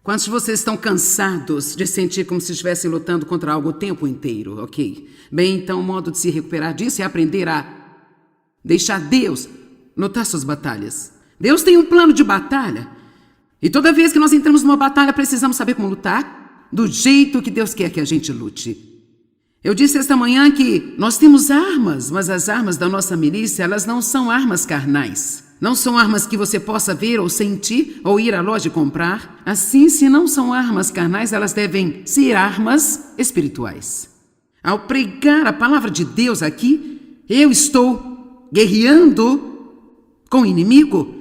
Quantos de vocês estão cansados de sentir como se estivessem lutando contra algo o tempo inteiro, ok? Bem, então o modo de se recuperar disso é aprender a deixar Deus lutar suas batalhas. Deus tem um plano de batalha. E toda vez que nós entramos numa batalha, precisamos saber como lutar do jeito que Deus quer que a gente lute. Eu disse esta manhã que nós temos armas, mas as armas da nossa milícia, elas não são armas carnais. Não são armas que você possa ver ou sentir ou ir à loja e comprar. Assim, se não são armas carnais, elas devem ser armas espirituais. Ao pregar a palavra de Deus aqui, eu estou guerreando com o inimigo.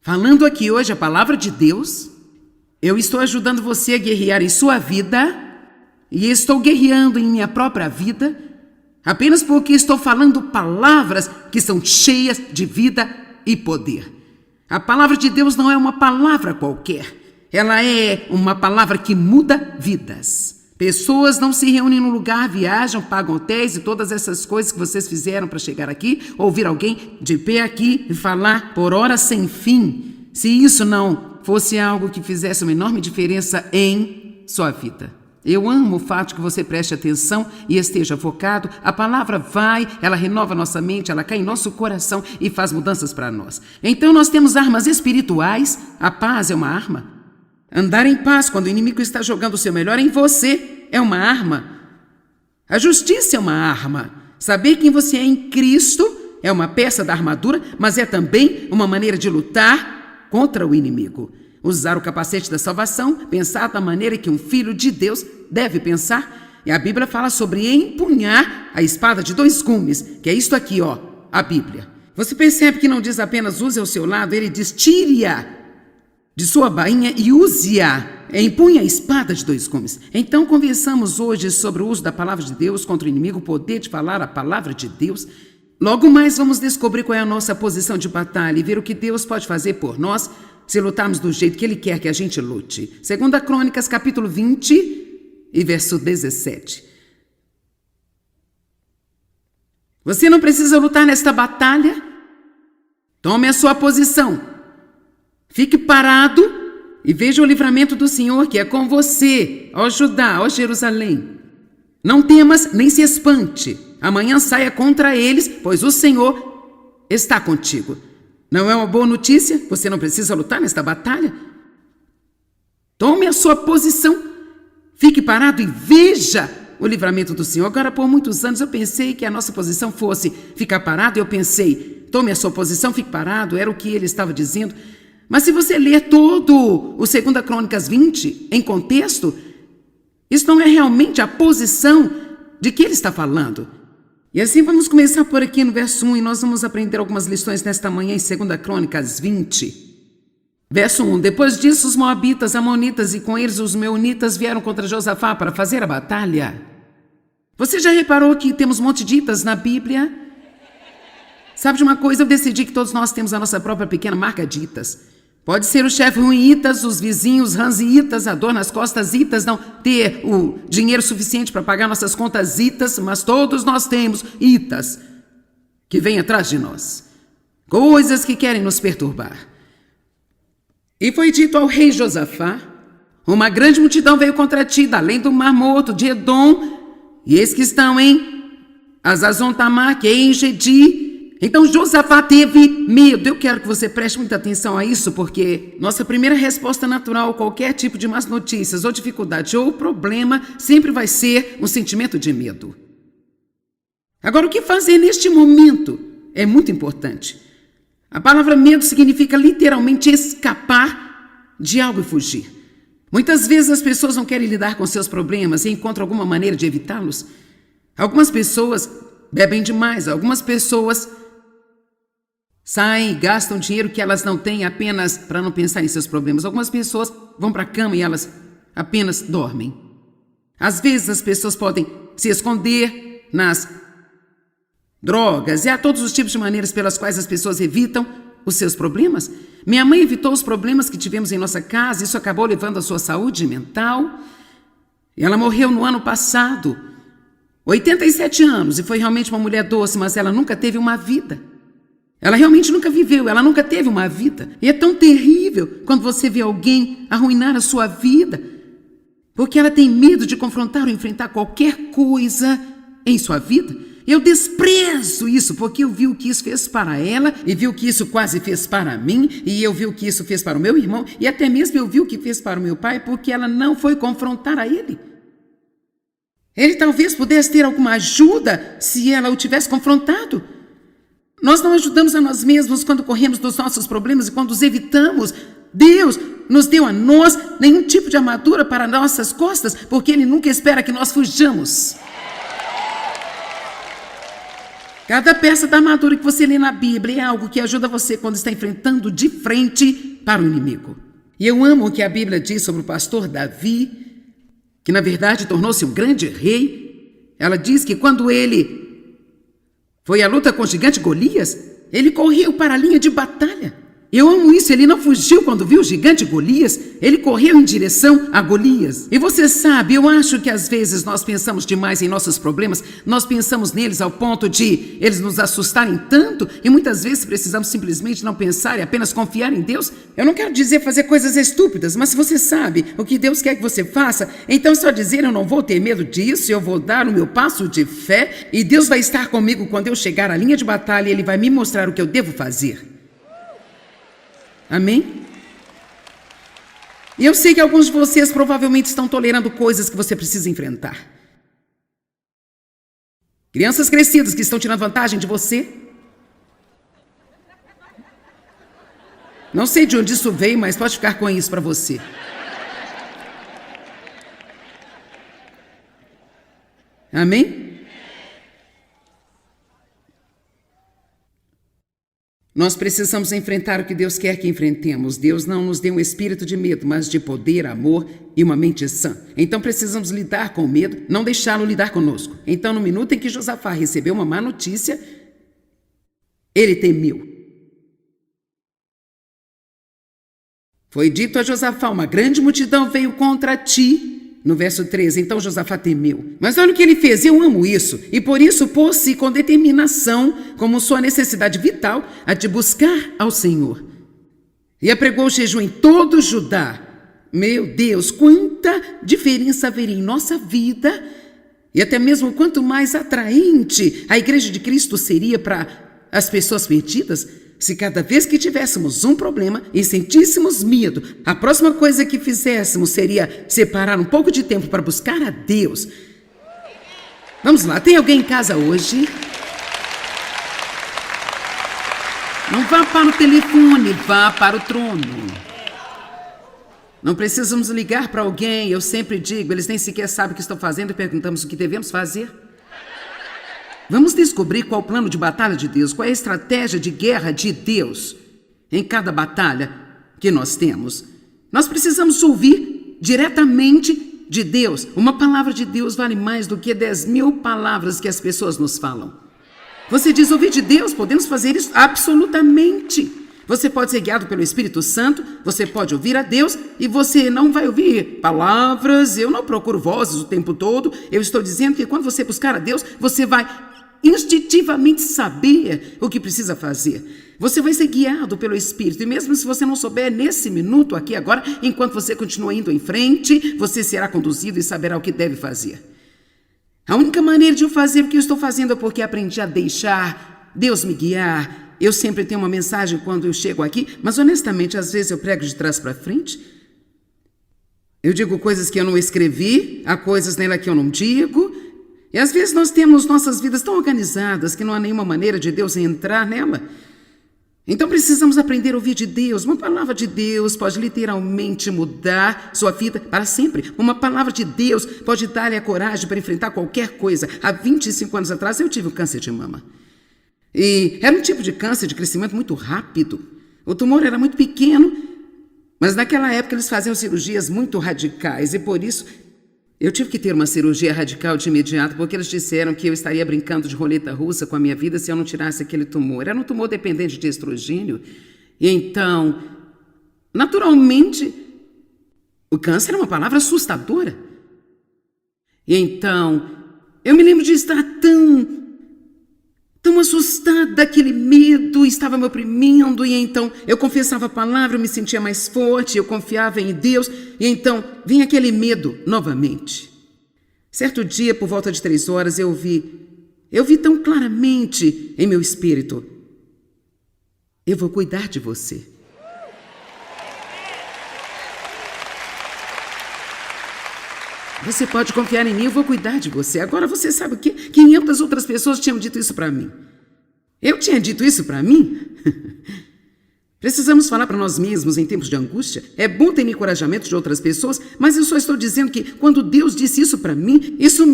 Falando aqui hoje a palavra de Deus, eu estou ajudando você a guerrear em sua vida e estou guerreando em minha própria vida apenas porque estou falando palavras que são cheias de vida e poder. A palavra de Deus não é uma palavra qualquer. Ela é uma palavra que muda vidas. Pessoas não se reúnem num lugar, viajam, pagam hotéis e todas essas coisas que vocês fizeram para chegar aqui, ouvir alguém de pé aqui e falar por horas sem fim, se isso não fosse algo que fizesse uma enorme diferença em sua vida. Eu amo o fato de que você preste atenção e esteja focado. A palavra vai, ela renova nossa mente, ela cai em nosso coração e faz mudanças para nós. Então nós temos armas espirituais. A paz é uma arma. Andar em paz quando o inimigo está jogando o seu melhor em você é uma arma. A justiça é uma arma. Saber quem você é em Cristo é uma peça da armadura, mas é também uma maneira de lutar contra o inimigo. Usar o capacete da salvação, pensar da maneira que um filho de Deus deve pensar. E a Bíblia fala sobre empunhar a espada de 2 gumes, que é isto aqui, ó, a Bíblia. Você percebe que não diz apenas use ao seu lado, ele diz tire-a de sua bainha e use-a. Empunhe a espada de 2 gumes. Então conversamos hoje sobre o uso da palavra de Deus contra o inimigo, o poder de falar a palavra de Deus. Logo mais vamos descobrir qual é a nossa posição de batalha e ver o que Deus pode fazer por nós se lutarmos do jeito que Ele quer que a gente lute. 2 Crônicas, capítulo 20 e verso 17. Você não precisa lutar nesta batalha. Tome a sua posição. Fique parado e veja o livramento do Senhor que é com você, ó Judá, ó Jerusalém. Não temas nem se espante. Amanhã saia contra eles, pois o Senhor está contigo. Não é uma boa notícia? Você não precisa lutar nesta batalha? Tome a sua posição. Fique parado e veja o livramento do Senhor. Agora, por muitos anos, eu pensei que a nossa posição fosse ficar parado. Eu pensei, tome a sua posição, fique parado. Era o que ele estava dizendo. Mas se você ler todo o 2 Crônicas 20 em contexto, isso não é realmente a posição de que ele está falando. E assim vamos começar por aqui no verso 1 e nós vamos aprender algumas lições nesta manhã em 2 Crônicas 20. Verso 1. Depois disso, os moabitas, amonitas e com eles os meunitas vieram contra Josafá para fazer a batalha. Você já reparou que temos um monte de itas na Bíblia? Sabe de uma coisa? Eu decidi que todos nós temos a nossa própria pequena marca de itas. Pode ser o chefe ruim itas, os vizinhos ranziitas, a dor nas costas itas, não ter o dinheiro suficiente para pagar nossas contas itas, mas todos nós temos itas que vêm atrás de nós. Coisas que querem nos perturbar. E foi dito ao rei Josafá, uma grande multidão veio contra ti, da além do Mar Morto, de Edom, e eis que estão em Azazon-Tamar, que é em Gedi. Então Josafá teve medo. Eu quero que você preste muita atenção a isso, porque nossa primeira resposta natural a qualquer tipo de más notícias, ou dificuldade, ou problema, sempre vai ser um sentimento de medo. Agora, o que fazer neste momento é muito importante. A palavra medo significa literalmente escapar de algo e fugir. Muitas vezes as pessoas não querem lidar com seus problemas e encontram alguma maneira de evitá-los. Algumas pessoas bebem demais, algumas pessoas saem e gastam dinheiro que elas não têm apenas para não pensar em seus problemas. Algumas pessoas vão para a cama e elas apenas dormem. Às vezes as pessoas podem se esconder nas drogas e há todos os tipos de maneiras pelas quais as pessoas evitam os seus problemas. Minha mãe evitou os problemas que tivemos em nossa casa, isso acabou levando à sua saúde mental. Ela morreu no ano passado, 87 anos, e foi realmente uma mulher doce, mas ela nunca teve uma vida. Ela realmente nunca viveu, ela nunca teve uma vida. E é tão terrível quando você vê alguém arruinar a sua vida, porque ela tem medo de confrontar ou enfrentar qualquer coisa em sua vida. Eu desprezo isso, porque eu vi o que isso fez para ela, e vi o que isso quase fez para mim, e eu vi o que isso fez para o meu irmão, e até mesmo eu vi o que fez para o meu pai, porque ela não foi confrontar a ele. Ele talvez pudesse ter alguma ajuda se ela o tivesse confrontado. Nós não ajudamos a nós mesmos quando corremos dos nossos problemas e quando os evitamos. Deus nos deu a nós nenhum tipo de armadura para nossas costas, porque Ele nunca espera que nós fujamos. Cada peça da armadura que você lê na Bíblia é algo que ajuda você quando está enfrentando de frente para o inimigo. E eu amo o que a Bíblia diz sobre o pastor Davi, que na verdade tornou-se um grande rei. Ela diz que quando ele foi à luta com o gigante Golias, ele correu para a linha de batalha. Eu amo isso, ele não fugiu quando viu o gigante Golias, ele correu em direção a Golias. E você sabe, eu acho que às vezes nós pensamos demais em nossos problemas, nós pensamos neles ao ponto de eles nos assustarem tanto, e muitas vezes precisamos simplesmente não pensar e apenas confiar em Deus. Eu não quero dizer fazer coisas estúpidas, mas se você sabe o que Deus quer que você faça, então só dizer eu não vou ter medo disso, eu vou dar o meu passo de fé, e Deus vai estar comigo quando eu chegar à linha de batalha e Ele vai me mostrar o que eu devo fazer. Amém? E eu sei que alguns de vocês provavelmente estão tolerando coisas que você precisa enfrentar. Crianças crescidas que estão tirando vantagem de você. Não sei de onde isso veio, mas pode ficar com isso para você. Amém? Nós precisamos enfrentar o que Deus quer que enfrentemos. Deus não nos deu um espírito de medo, mas de poder, amor e uma mente sã. Então precisamos lidar com o medo, não deixá-lo lidar conosco. Então, no minuto em que Josafá recebeu uma má notícia, ele temeu. Foi dito a Josafá: uma grande multidão veio contra ti. No verso 13, então Josafá temeu. Mas olha o que ele fez, eu amo isso. E por isso pôs-se com determinação, como sua necessidade vital, a de buscar ao Senhor. E apregou o jejum em todo Judá. Meu Deus, quanta diferença haveria em nossa vida, e até mesmo quanto mais atraente a Igreja de Cristo seria para as pessoas perdidas, se cada vez que tivéssemos um problema e sentíssemos medo, a próxima coisa que fizéssemos seria separar um pouco de tempo para buscar a Deus. Vamos lá, tem alguém em casa hoje? Não vá para o telefone, vá para o trono. Não precisamos ligar para alguém, eu sempre digo, eles nem sequer sabem o que estão fazendo e perguntamos o que devemos fazer. Vamos descobrir qual o plano de batalha de Deus, qual é a estratégia de guerra de Deus em cada batalha que nós temos. Nós precisamos ouvir diretamente de Deus. Uma palavra de Deus vale mais do que 10.000 palavras que as pessoas nos falam. Você diz ouvir de Deus, podemos fazer isso absolutamente. Você pode ser guiado pelo Espírito Santo, você pode ouvir a Deus e você não vai ouvir palavras. Eu não procuro vozes o tempo todo. Eu estou dizendo que quando você buscar a Deus, você vai instintivamente saber o que precisa fazer. Você vai ser guiado pelo Espírito, e mesmo se você não souber nesse minuto aqui agora, enquanto você continua indo em frente, você será conduzido e saberá o que deve fazer. A única maneira de eu fazer o que eu estou fazendo é porque aprendi a deixar Deus me guiar. Eu sempre tenho uma mensagem quando eu chego aqui, mas honestamente às vezes eu prego de trás para frente. Eu digo coisas que eu não escrevi, há coisas nela que eu não digo. E às vezes nós temos nossas vidas tão organizadas que não há nenhuma maneira de Deus entrar nela. Então precisamos aprender a ouvir de Deus. Uma palavra de Deus pode literalmente mudar sua vida para sempre. Uma palavra de Deus pode dar-lhe a coragem para enfrentar qualquer coisa. Há 25 anos atrás eu tive um câncer de mama. E era um tipo de câncer de crescimento muito rápido. O tumor era muito pequeno, mas naquela época eles faziam cirurgias muito radicais e por isso eu tive que ter uma cirurgia radical de imediato, porque eles disseram que eu estaria brincando de roleta russa com a minha vida se eu não tirasse aquele tumor. Era um tumor dependente de estrogênio. E então, naturalmente, o câncer é uma palavra assustadora. E então, eu me lembro de estar tão assustada, aquele medo estava me oprimindo, e então eu confessava a palavra, eu me sentia mais forte, eu confiava em Deus, e então vinha aquele medo novamente. Certo dia, por volta de 3 horas, eu vi tão claramente em meu espírito: eu vou cuidar de você. Você pode confiar em mim, eu vou cuidar de você. Agora você sabe o quê? 500 outras pessoas tinham dito isso para mim. Eu tinha dito isso para mim? Precisamos falar para nós mesmos em tempos de angústia. É bom ter encorajamento de outras pessoas, mas eu só estou dizendo que quando Deus disse isso para mim, isso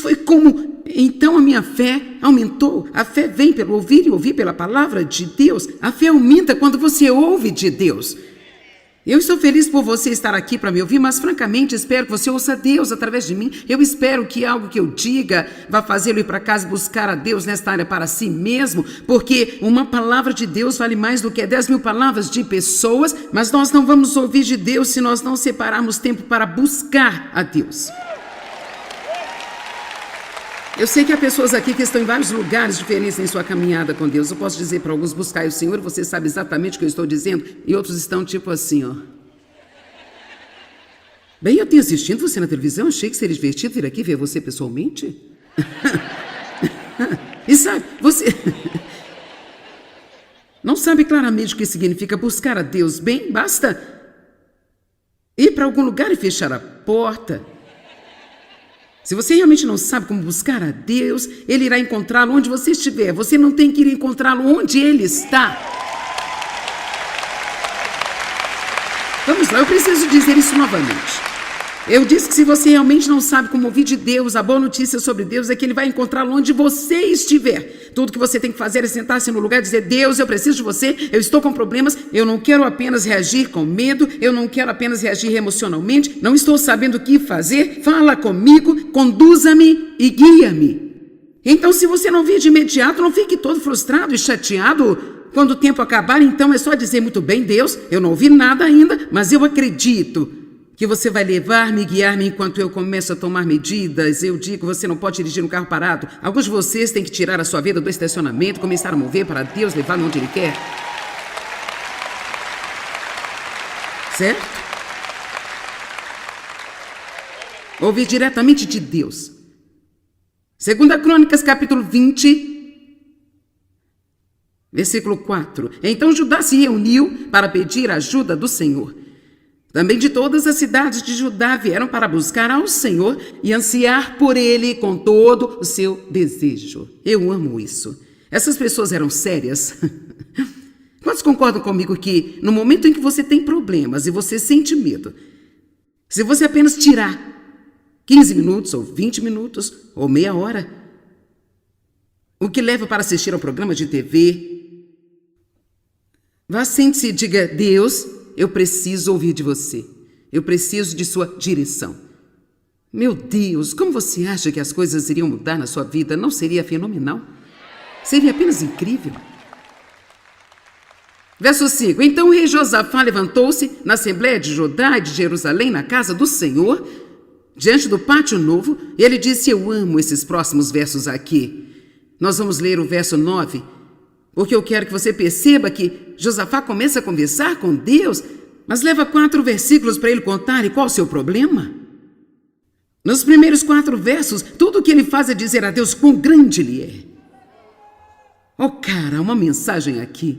foi como... Então a minha fé aumentou. A fé vem pelo ouvir e ouvir pela palavra de Deus. A fé aumenta quando você ouve de Deus. Eu estou feliz por você estar aqui para me ouvir, mas francamente espero que você ouça Deus através de mim. Eu espero que algo que eu diga vá fazê-lo ir para casa buscar a Deus nesta área para si mesmo, porque uma palavra de Deus vale mais do que 10.000 palavras de pessoas, mas nós não vamos ouvir de Deus se nós não separarmos tempo para buscar a Deus. Eu sei que há pessoas aqui que estão em vários lugares diferentes em sua caminhada com Deus. Eu posso dizer para alguns: buscai o Senhor, você sabe exatamente o que eu estou dizendo, e outros estão tipo assim, ó. Bem, eu tenho assistido você na televisão, achei que seria divertido vir aqui ver você pessoalmente. E sabe, você não sabe claramente o que significa buscar a Deus. Bem, basta ir para algum lugar e fechar a porta. Se você realmente não sabe como buscar a Deus, Ele irá encontrá-lo onde você estiver. Você não tem que ir encontrá-lo onde Ele está. Vamos lá, eu preciso dizer isso novamente. Eu disse que se você realmente não sabe como ouvir de Deus, a boa notícia sobre Deus é que Ele vai encontrá-lo onde você estiver. Tudo que você tem que fazer é sentar-se no lugar e dizer: Deus, eu preciso de você, eu estou com problemas, eu não quero apenas reagir com medo, eu não quero apenas reagir emocionalmente, não estou sabendo o que fazer, fala comigo, conduza-me e guia-me. Então, se você não vir de imediato, não fique todo frustrado e chateado. Quando o tempo acabar, então é só dizer: muito bem, Deus, eu não ouvi nada ainda, mas eu acredito que você vai levar-me e guiar-me enquanto eu começo a tomar medidas. Eu digo: você não pode dirigir um carro parado. Alguns de vocês têm que tirar a sua vida do estacionamento, começar a mover para Deus levar-me onde Ele quer. Certo? Ouvir diretamente de Deus. 2 Crônicas, capítulo 20, versículo 4. Então Judá se reuniu para pedir a ajuda do Senhor. Também de todas as cidades de Judá vieram para buscar ao Senhor e ansiar por Ele com todo o seu desejo. Eu amo isso. Essas pessoas eram sérias. Quantos concordam comigo que no momento em que você tem problemas e você sente medo, se você apenas tirar 15 minutos ou 20 minutos ou meia hora, o que leva para assistir ao programa de TV, vá, sente-se e diga: Deus, eu preciso ouvir de você. Eu preciso de sua direção. Meu Deus, como você acha que as coisas iriam mudar na sua vida? Não seria fenomenal? Seria apenas incrível. Verso 5. Então o rei Josafá levantou-se na Assembleia de Judá e de Jerusalém, na casa do Senhor, diante do pátio novo, e ele disse: eu amo esses próximos versos aqui. Nós vamos ler o verso 9, porque eu quero que você perceba que Josafá começa a conversar com Deus, mas leva 4 versículos para ele contar. E qual o seu problema? Nos primeiros 4 versos, tudo o que ele faz é dizer a Deus quão grande Ele é. Oh, cara, uma mensagem aqui.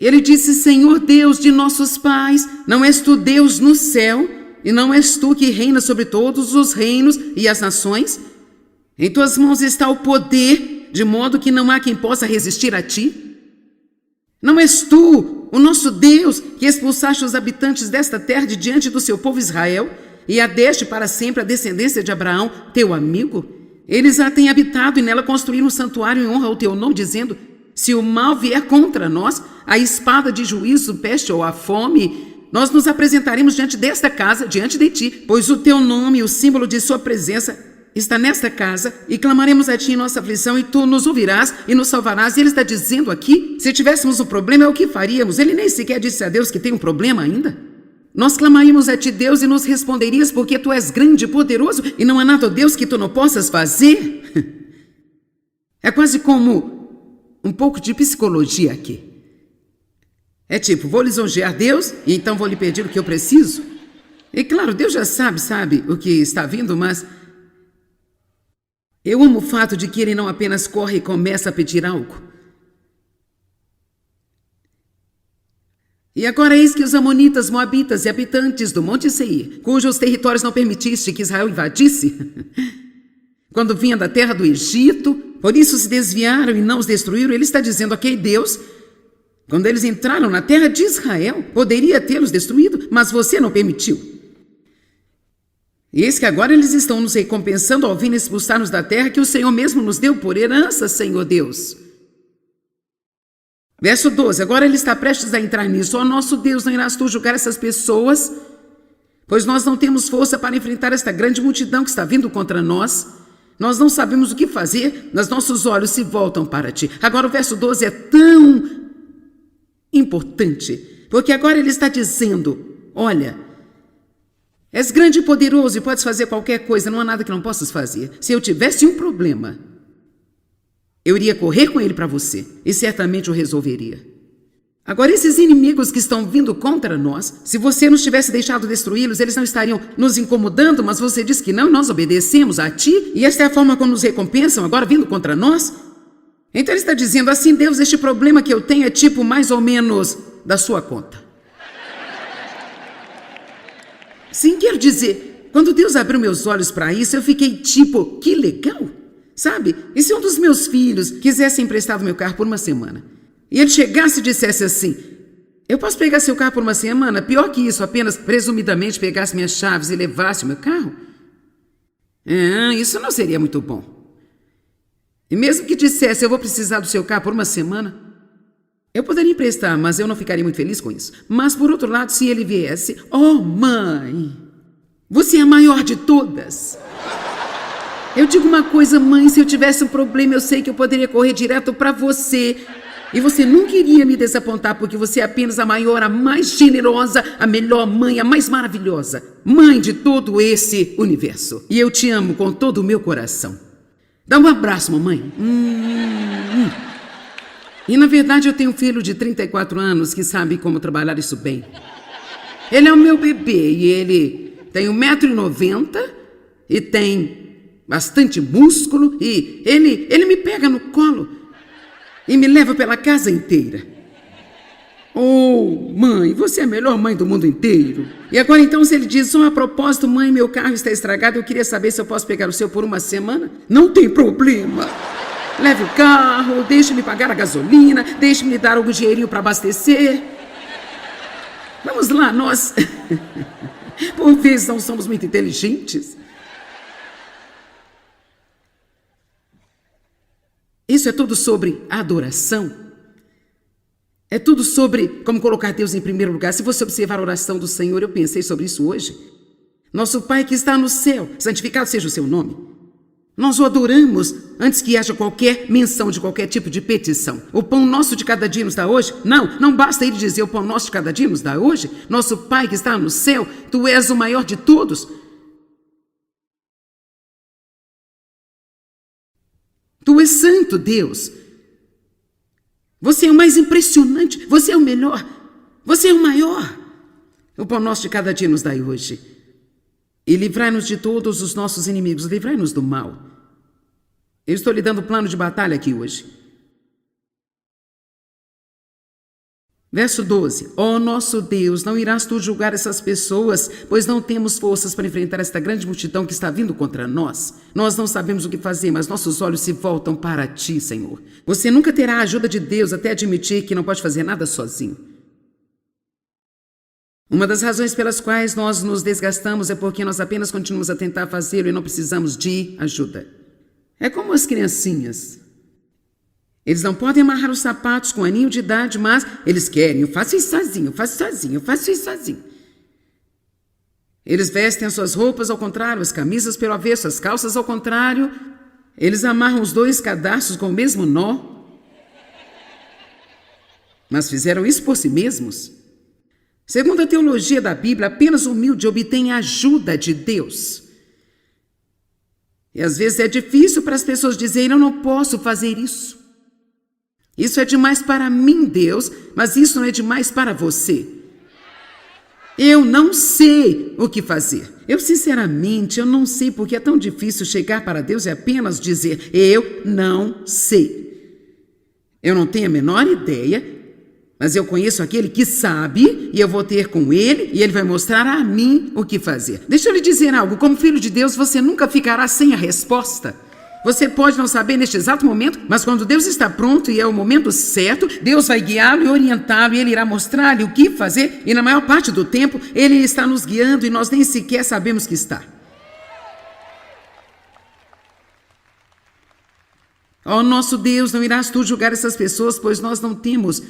Ele disse: Senhor Deus de nossos pais, não és tu Deus no céu, e não és tu que reina sobre todos os reinos e as nações? Em tuas mãos está o poder, de modo que não há quem possa resistir a ti? Não és tu, o nosso Deus, que expulsaste os habitantes desta terra de diante do seu povo Israel, e a deste para sempre a descendência de Abraão, teu amigo? Eles a têm habitado e nela construíram um santuário em honra ao teu nome, dizendo: se o mal vier contra nós, a espada de juízo, peste ou a fome, nós nos apresentaremos diante desta casa, diante de ti, pois o teu nome e o símbolo de sua presença está nesta casa, e clamaremos a ti em nossa aflição, e tu nos ouvirás e nos salvarás. E ele está dizendo aqui: se tivéssemos um problema, é o que faríamos? Ele nem sequer disse a Deus que tem um problema ainda. Nós clamaríamos a ti, Deus, e nos responderias, porque tu és grande e poderoso, e não há nada, Deus, que tu não possas fazer. É quase como um pouco de psicologia aqui. É tipo, vou lisonjear Deus e então vou lhe pedir o que eu preciso? E claro, Deus já sabe o que está vindo, mas eu amo o fato de que ele não apenas corre e começa a pedir algo. E agora eis que os amonitas, moabitas e habitantes do Monte Seir, cujos territórios não permitiste que Israel invadisse, quando vinha da terra do Egito, por isso se desviaram e não os destruíram, ele está dizendo, ok, Deus, quando eles entraram na terra de Israel, poderia tê-los destruído, mas você não permitiu. E eis que agora eles estão nos recompensando ao vir expulsar-nos da terra que o Senhor mesmo nos deu por herança, Senhor Deus. Verso 12, agora ele está prestes a entrar nisso. Ó nosso Deus, não irás tu julgar essas pessoas? Pois nós não temos força para enfrentar esta grande multidão que está vindo contra nós. Nós não sabemos o que fazer, mas nossos olhos se voltam para ti. Agora o verso 12 é tão importante, porque agora ele está dizendo, olha, és grande e poderoso e podes fazer qualquer coisa, não há nada que não possas fazer. Se eu tivesse um problema, eu iria correr com ele para você e certamente o resolveria. Agora, esses inimigos que estão vindo contra nós, se você nos tivesse deixado destruí-los, eles não estariam nos incomodando, mas você diz que não, nós obedecemos a ti, e esta é a forma como nos recompensam, agora vindo contra nós? Então ele está dizendo assim, Deus, este problema que eu tenho é tipo mais ou menos da sua conta. Sim, quero dizer, quando Deus abriu meus olhos para isso, eu fiquei tipo, que legal, sabe? E se um dos meus filhos quisesse emprestar o meu carro por uma semana, e ele chegasse e dissesse assim, eu posso pegar seu carro por uma semana? Pior que isso, apenas presumidamente pegasse minhas chaves e levasse o meu carro? Isso não seria muito bom. E mesmo que dissesse, eu vou precisar do seu carro por uma semana, eu poderia emprestar, mas eu não ficaria muito feliz com isso. Mas, por outro lado, se ele viesse, oh, mãe, você é a maior de todas. Eu digo uma coisa, mãe, se eu tivesse um problema, eu sei que eu poderia correr direto para você. E você nunca iria me desapontar, porque você é apenas a maior, a mais generosa, a melhor mãe, a mais maravilhosa. Mãe de todo esse universo. E eu te amo com todo o meu coração. Dá um abraço, mamãe. E, na verdade, eu tenho um filho de 34 anos que sabe como trabalhar isso bem. Ele é o meu bebê e ele tem 1,90 m e tem bastante músculo e ele me pega no colo e me leva pela casa inteira. Oh, mãe, você é a melhor mãe do mundo inteiro. E agora, então, se ele diz, a propósito, mãe, meu carro está estragado, eu queria saber se eu posso pegar o seu por uma semana? Não tem problema. Leve o carro, deixe-me pagar a gasolina, deixe-me lhe dar algum dinheirinho para abastecer. Vamos lá, nós, por vezes, não somos muito inteligentes. Isso é tudo sobre adoração. É tudo sobre como colocar Deus em primeiro lugar. Se você observar a oração do Senhor, eu pensei sobre isso hoje. Nosso Pai que está no céu, santificado seja o seu nome. Nós o adoramos antes que haja qualquer menção de qualquer tipo de petição. O pão nosso de cada dia nos dá hoje? Não basta ele dizer o pão nosso de cada dia nos dá hoje. Nosso Pai que está no céu, tu és o maior de todos. Tu és santo, Deus. Você é o mais impressionante, você é o melhor, você é o maior. O pão nosso de cada dia nos dai hoje. E livrai-nos de todos os nossos inimigos, livrai-nos do mal. Eu estou lhe dando plano de batalha aqui hoje. Verso 12. Ó nosso Deus, não irás tu julgar essas pessoas, pois não temos forças para enfrentar esta grande multidão que está vindo contra nós. Nós não sabemos o que fazer, mas nossos olhos se voltam para ti, Senhor. Você nunca terá a ajuda de Deus até admitir que não pode fazer nada sozinho. Uma das razões pelas quais nós nos desgastamos é porque nós apenas continuamos a tentar fazê-lo e não precisamos de ajuda. É como as criancinhas. Eles não podem amarrar os sapatos com um aninho de idade, mas eles querem. Eu faço isso sozinho, eu faço sozinho, eu faço isso sozinho. Eles vestem as suas roupas ao contrário, as camisas pelo avesso, as calças ao contrário. Eles amarram os 2 cadarços com o mesmo nó. Mas fizeram isso por si mesmos. Segundo a teologia da Bíblia, apenas o humilde obtém a ajuda de Deus. E às vezes é difícil para as pessoas dizerem, eu não posso fazer isso. Isso é demais para mim, Deus, mas isso não é demais para você. Eu não sei o que fazer. Sinceramente, eu não sei porque é tão difícil chegar para Deus e apenas dizer, eu não sei. Eu não tenho a menor ideia, mas eu conheço aquele que sabe e eu vou ter com ele e ele vai mostrar a mim o que fazer. Deixa eu lhe dizer algo, como filho de Deus, você nunca ficará sem a resposta. Você pode não saber neste exato momento, mas quando Deus está pronto e é o momento certo, Deus vai guiá-lo e orientá-lo e Ele irá mostrar-lhe o que fazer e na maior parte do tempo Ele está nos guiando e nós nem sequer sabemos que está. Ó nosso Deus, não irás tu julgar essas pessoas, pois nós não temos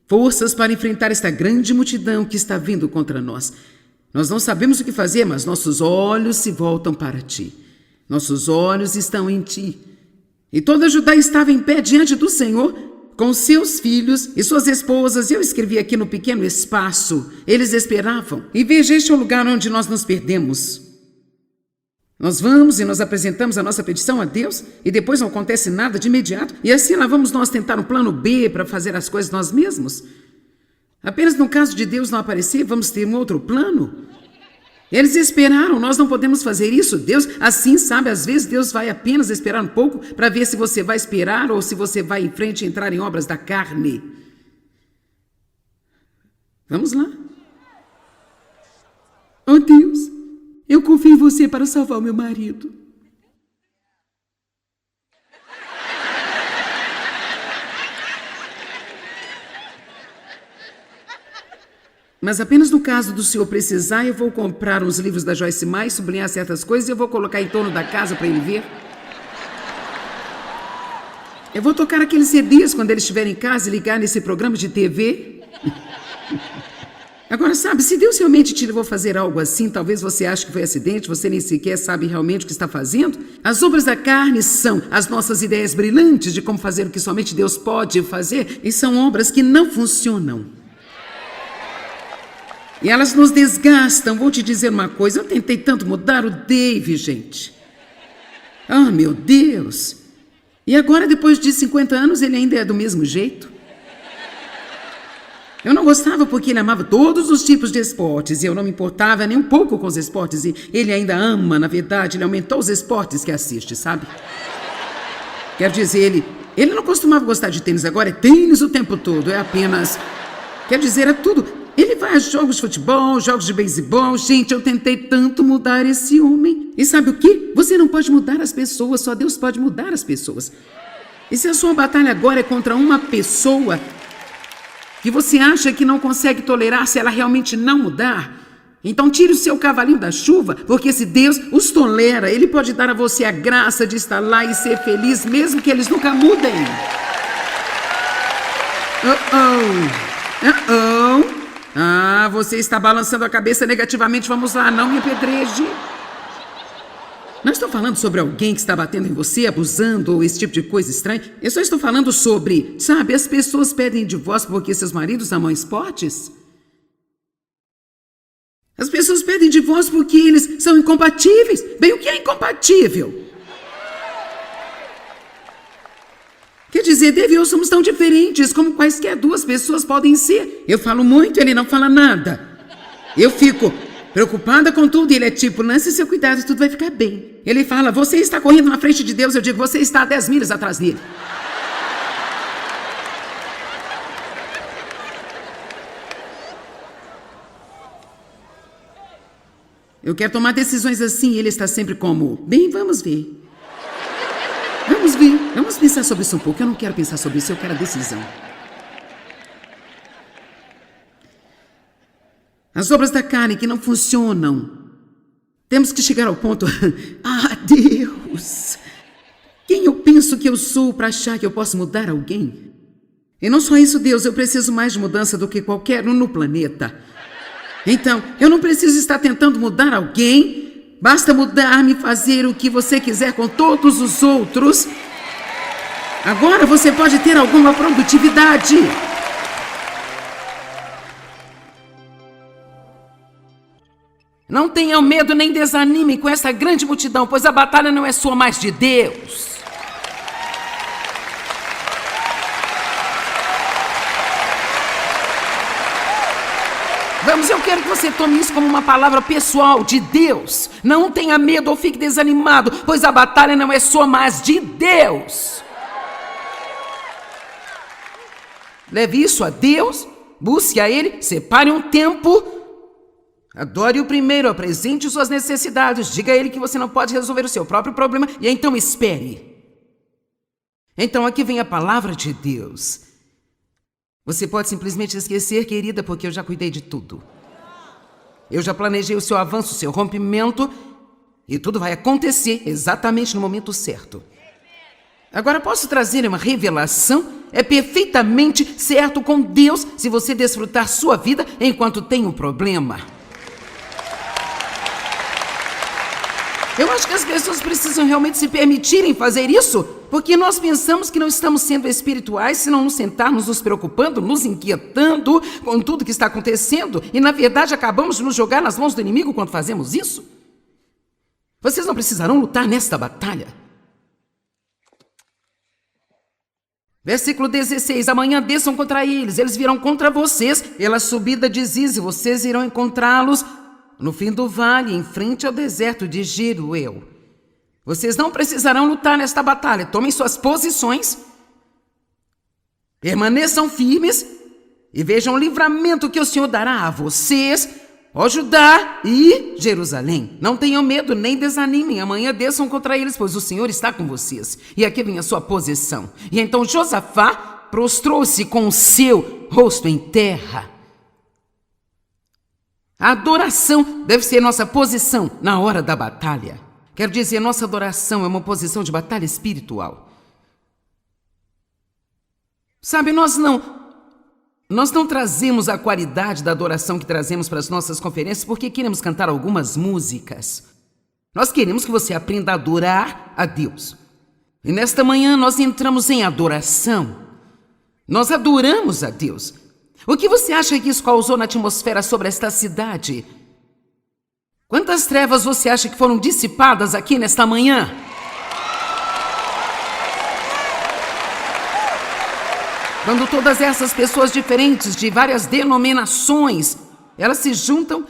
forças para enfrentar esta grande multidão que está vindo contra nós. Nós não sabemos o que fazer, mas nossos olhos se voltam para ti. Nossos olhos estão em ti. E toda Judá estava em pé diante do Senhor, com seus filhos e suas esposas. Eu escrevi aqui no pequeno espaço. Eles esperavam. E veja, este é o lugar onde nós nos perdemos. Nós vamos e nós apresentamos a nossa petição a Deus e depois não acontece nada de imediato. E assim lá vamos nós tentar um plano B para fazer as coisas nós mesmos. Apenas no caso de Deus não aparecer, vamos ter um outro plano. Eles esperaram, nós não podemos fazer isso. Deus, assim sabe, às vezes Deus vai apenas esperar um pouco para ver se você vai esperar ou se você vai em frente e entrar em obras da carne. Vamos lá. Oh Deus, eu confio em você para salvar o meu marido. Mas apenas no caso do senhor precisar, eu vou comprar uns livros da Joyce Meyer, sublinhar certas coisas e eu vou colocar em torno da casa para ele ver. Eu vou tocar aqueles CDs quando ele estiver em casa e ligar nesse programa de TV. Agora, sabe, se Deus realmente te levou a fazer algo assim, talvez você ache que foi acidente, você nem sequer sabe realmente o que está fazendo. As obras da carne são as nossas ideias brilhantes de como fazer o que somente Deus pode fazer, e são obras que não funcionam. E elas nos desgastam. Vou te dizer uma coisa, eu tentei tanto mudar o Dave, gente. Ah, meu Deus. E agora, depois de 50 anos, ele ainda é do mesmo jeito. Eu não gostava porque ele amava todos os tipos de esportes e eu não me importava nem um pouco com os esportes. E ele ainda ama, na verdade, ele aumentou os esportes que assiste, sabe? Quer dizer, ele não costumava gostar de tênis, agora é tênis o tempo todo, é apenas... Quer dizer, é tudo... Ele vai a jogos de futebol, jogos de beisebol. Gente, eu tentei tanto mudar esse homem. E sabe o quê? Você não pode mudar as pessoas, só Deus pode mudar as pessoas. E se a sua batalha agora é contra uma pessoa que você acha que não consegue tolerar se ela realmente não mudar, então tire o seu cavalinho da chuva, porque se Deus os tolera, Ele pode dar a você a graça de estar lá e ser feliz, mesmo que eles nunca mudem. Ah, você está balançando a cabeça negativamente. Vamos lá, não me apedreje. Não estou falando sobre alguém que está batendo em você, abusando ou esse tipo de coisa estranha. Eu só estou falando sobre, sabe, as pessoas pedem divórcio porque seus maridos amam esportes. As pessoas pedem divórcio porque eles são incompatíveis. Bem, o que é incompatível? Quer dizer, Dave e eu somos tão diferentes como quaisquer duas pessoas podem ser. Eu falo muito, ele não fala nada. Eu fico preocupada com tudo e ele é tipo, lance seu cuidado, tudo vai ficar bem. Ele fala, você está correndo na frente de Deus. Eu digo, você está a 10 milhas atrás dele. Eu quero tomar decisões assim e ele está sempre como, bem, vamos ver. Vamos ver, vamos pensar sobre isso um pouco. Eu não quero pensar sobre isso, eu quero a decisão. As obras da carne que não funcionam. Temos que chegar ao ponto, ah, Deus, quem eu penso que eu sou para achar que eu posso mudar alguém? E não só isso, Deus, eu preciso mais de mudança do que qualquer um no planeta. Então, eu não preciso estar tentando mudar alguém. Basta mudar-me e fazer o que você quiser com todos os outros. Agora você pode ter alguma produtividade. Não tenham medo nem desanime com essa grande multidão, pois a batalha não é sua, mas de Deus. Vamos, eu quero que você tome isso como uma palavra pessoal de Deus. Não tenha medo ou fique desanimado, pois a batalha não é sua, mas de Deus. Leve isso a Deus, busque a Ele, separe um tempo, adore-o primeiro, apresente suas necessidades, diga a Ele que você não pode resolver o seu próprio problema e então espere. Então aqui vem a palavra de Deus. Você pode simplesmente esquecer, querida, porque eu já cuidei de tudo. Eu já planejei o seu avanço, o seu rompimento, e tudo vai acontecer exatamente no momento certo. Agora, posso trazer uma revelação? É perfeitamente certo com Deus se você desfrutar sua vida enquanto tem um problema. Eu acho que as pessoas precisam realmente se permitirem fazer isso, porque nós pensamos que não estamos sendo espirituais se não nos sentarmos nos preocupando, nos inquietando com tudo que está acontecendo, e na verdade acabamos de nos jogar nas mãos do inimigo quando fazemos isso. Vocês não precisarão lutar nesta batalha. Versículo 16, amanhã desçam contra eles, eles virão contra vocês, pela subida de Ziz, vocês irão encontrá-los no fim do vale, em frente ao deserto de Jeruel. Vocês não precisarão lutar nesta batalha. Tomem suas posições, permaneçam firmes e vejam o livramento que o Senhor dará a vocês, ó Judá e Jerusalém. Não tenham medo, nem desanimem. Amanhã desçam contra eles, pois o Senhor está com vocês. E aqui vem a sua posição. E então Josafá prostrou-se com o seu rosto em terra. A adoração deve ser nossa posição na hora da batalha. Quero dizer, nossa adoração é uma posição de batalha espiritual. Sabe, nós não trazemos a qualidade da adoração que trazemos para as nossas conferências porque queremos cantar algumas músicas. Nós queremos que você aprenda a adorar a Deus. E nesta manhã nós entramos em adoração. Nós adoramos a Deus. O que você acha que isso causou na atmosfera sobre esta cidade? Quantas trevas você acha que foram dissipadas aqui nesta manhã? Quando todas essas pessoas diferentes, de várias denominações, elas se juntam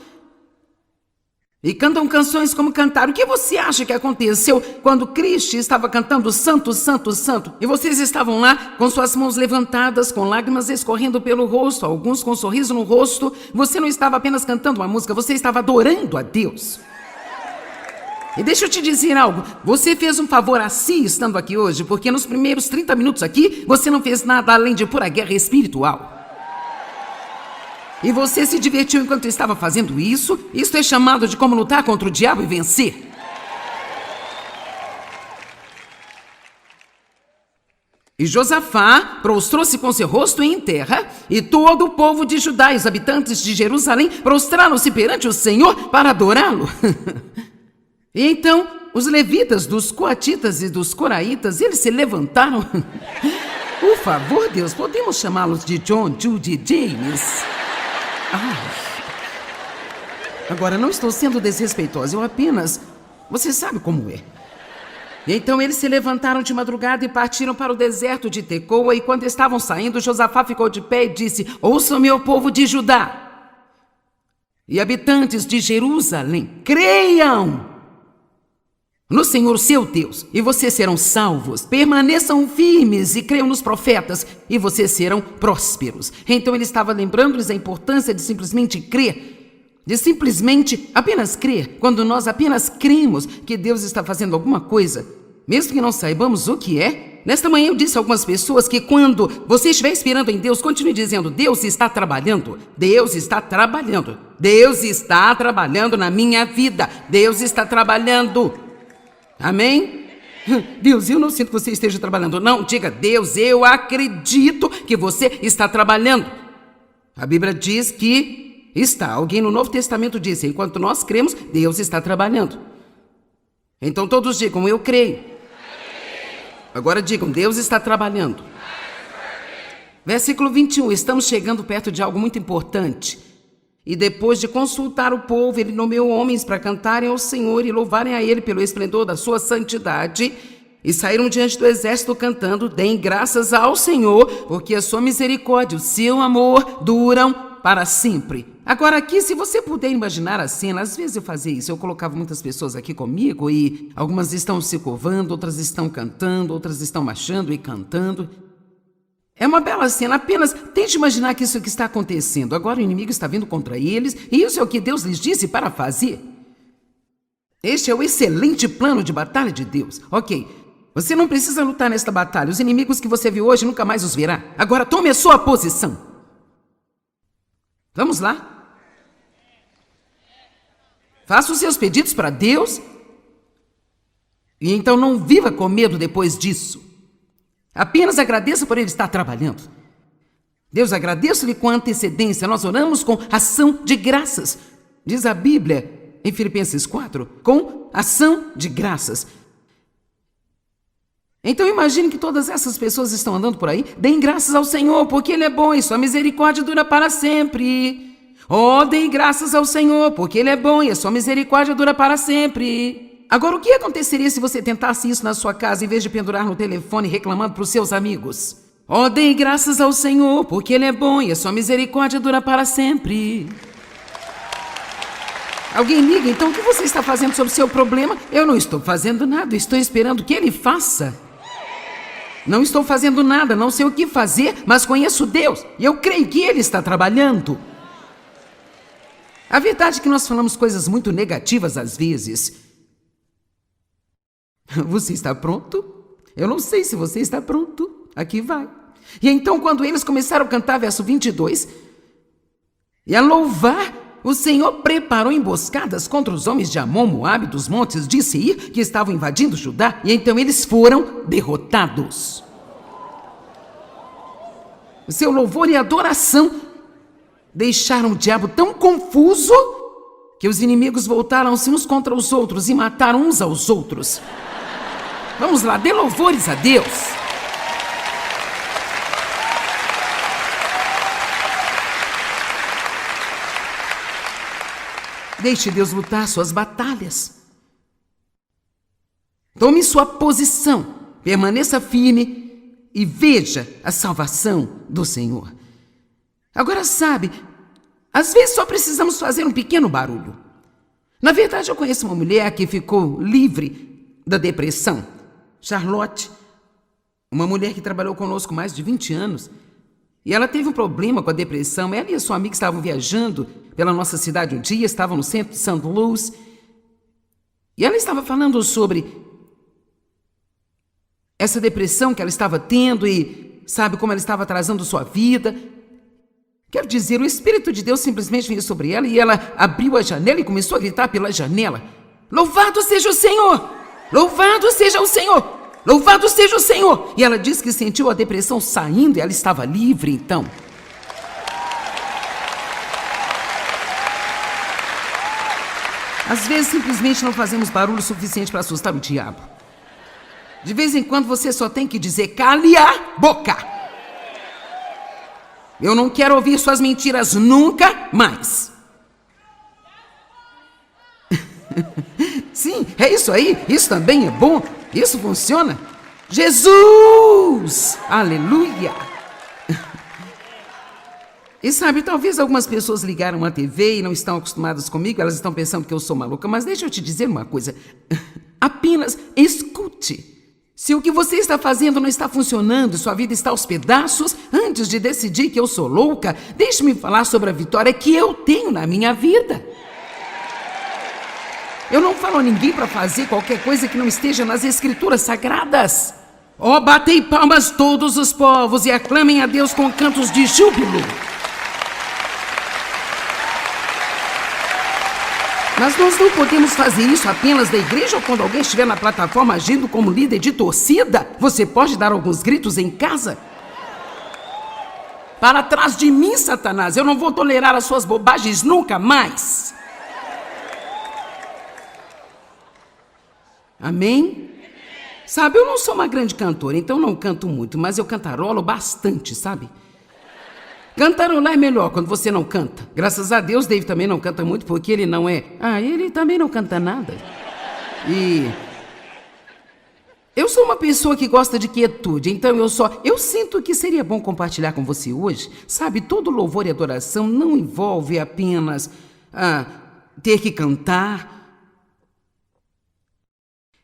e cantam canções como cantaram. O que você acha que aconteceu quando Cristo estava cantando Santo, Santo, Santo? E vocês estavam lá com suas mãos levantadas, com lágrimas escorrendo pelo rosto, alguns com um sorriso no rosto. Você não estava apenas cantando uma música, você estava adorando a Deus. E deixa eu te dizer algo, você fez um favor a si estando aqui hoje, porque nos primeiros 30 minutos aqui, você não fez nada além de pura guerra espiritual. E você se divertiu enquanto estava fazendo isso? Isso é chamado de como lutar contra o diabo e vencer. E Josafá prostrou-se com seu rosto em terra, e todo o povo de Judá e os habitantes de Jerusalém prostraram-se perante o Senhor para adorá-lo. E então, os levitas dos coatitas e dos coraitas, eles se levantaram. Por favor, Deus, podemos chamá-los de John, Judy, James? Agora, não estou sendo desrespeitosa, eu apenas... Você sabe como é. E então eles se levantaram de madrugada e partiram para o deserto de Tecoa, e quando estavam saindo, Josafá ficou de pé e disse: ouçam, meu povo de Judá e habitantes de Jerusalém, creiam no Senhor seu Deus, e vocês serão salvos. Permaneçam firmes e creiam nos profetas, e vocês serão prósperos. Então ele estava lembrando-lhes a importância de simplesmente crer, de simplesmente apenas crer. Quando nós apenas cremos que Deus está fazendo alguma coisa, mesmo que não saibamos o que é. Nesta manhã eu disse a algumas pessoas que quando você estiver esperando em Deus, continue dizendo: Deus está trabalhando, Deus está trabalhando, Deus está trabalhando na minha vida, Deus está trabalhando. Amém? Deus, eu não sinto que você esteja trabalhando. Não, diga: Deus, eu acredito que você está trabalhando. A Bíblia diz que está. Alguém no Novo Testamento disse: enquanto nós cremos, Deus está trabalhando. Então todos digam: eu creio. Agora digam: Deus está trabalhando. Versículo 21, estamos chegando perto de algo muito importante. E depois de consultar o povo, ele nomeou homens para cantarem ao Senhor e louvarem a Ele pelo esplendor da sua santidade. E saíram diante do exército cantando: deem graças ao Senhor, porque a sua misericórdia e o seu amor duram para sempre. Agora aqui, se você puder imaginar a cena, às vezes eu fazia isso, eu colocava muitas pessoas aqui comigo e algumas estão se curvando, outras estão cantando, outras estão marchando e cantando. É uma bela cena, apenas tente imaginar que isso que está acontecendo. Agora o inimigo está vindo contra eles e isso é o que Deus lhes disse para fazer. Este é o excelente plano de batalha de Deus. Ok, você não precisa lutar nesta batalha. Os inimigos que você viu hoje nunca mais os verá. Agora tome a sua posição. Vamos lá? Faça os seus pedidos para Deus e então não viva com medo depois disso. Apenas agradeça por Ele estar trabalhando. Deus, agradeço-lhe com antecedência. Nós oramos com ação de graças. Diz a Bíblia em Filipenses 4, com ação de graças. Então imagine que todas essas pessoas estão andando por aí. Deem graças ao Senhor, porque Ele é bom e sua misericórdia dura para sempre. Oh, deem graças ao Senhor, porque Ele é bom e a sua misericórdia dura para sempre. Agora, o que aconteceria se você tentasse isso na sua casa, em vez de pendurar no telefone reclamando para os seus amigos? Oh, deem graças ao Senhor, porque Ele é bom e a sua misericórdia dura para sempre. Alguém liga, então o que você está fazendo sobre o seu problema? Eu não estou fazendo nada, estou esperando que Ele faça. Não estou fazendo nada, não sei o que fazer, mas conheço Deus e eu creio que Ele está trabalhando. A verdade é que nós falamos coisas muito negativas às vezes. Você está pronto? Eu não sei se você está pronto. Aqui vai. E então, quando eles começaram a cantar verso 22, e a louvar, o Senhor preparou emboscadas contra os homens de Amon, Moabe, dos montes de Seir, que estavam invadindo Judá, e então eles foram derrotados. O seu louvor e adoração deixaram o diabo tão confuso que os inimigos voltaram-se uns contra os outros e mataram uns aos outros. Vamos lá, dê louvores a Deus. Deixe Deus lutar suas batalhas. Tome sua posição, permaneça firme e veja a salvação do Senhor. Agora sabe, às vezes só precisamos fazer um pequeno barulho. Na verdade, eu conheço uma mulher que ficou livre da depressão. Charlotte, uma mulher que trabalhou conosco mais de 20 anos, e ela teve um problema com a depressão. Ela e a sua amiga estavam viajando pela nossa cidade um dia, estavam no centro de St. Louis, e ela estava falando sobre essa depressão que ela estava tendo e sabe como ela estava atrasando sua vida. Quero dizer, o Espírito de Deus simplesmente veio sobre ela e ela abriu a janela e começou a gritar pela janela: louvado seja o Senhor! Louvado seja o Senhor! Louvado seja o Senhor! E ela disse que sentiu a depressão saindo e ela estava livre então. Às vezes simplesmente não fazemos barulho suficiente para assustar o diabo. De vez em quando você só tem que dizer: cale a boca! Eu não quero ouvir suas mentiras nunca mais. Sim, é isso aí. Isso também é bom. Isso funciona. Jesus! Aleluia! E sabe, talvez algumas pessoas ligaram a TV e não estão acostumadas comigo. Elas estão pensando que eu sou maluca. Mas deixa eu te dizer uma coisa. Apenas escute. Se o que você está fazendo não está funcionando, sua vida está aos pedaços, antes de decidir que eu sou louca, deixe-me falar sobre a vitória que eu tenho na minha vida. Eu não falo a ninguém para fazer qualquer coisa que não esteja nas Escrituras Sagradas. Oh, batei palmas todos os povos e aclamem a Deus com cantos de júbilo. Mas nós não podemos fazer isso apenas da igreja ou quando alguém estiver na plataforma agindo como líder de torcida. Você pode dar alguns gritos em casa? Para trás de mim, Satanás, eu não vou tolerar as suas bobagens nunca mais. Amém? Sabe, eu não sou uma grande cantora, então não canto muito, mas eu cantarolo bastante, sabe? Cantarolar é melhor quando você não canta. Graças a Deus, Dave também não canta muito, porque ele não é... ele também não canta nada. E Eu sou uma pessoa que gosta de quietude, então eu sinto que seria bom compartilhar com você hoje. Sabe, todo louvor e adoração não envolve apenas ter que cantar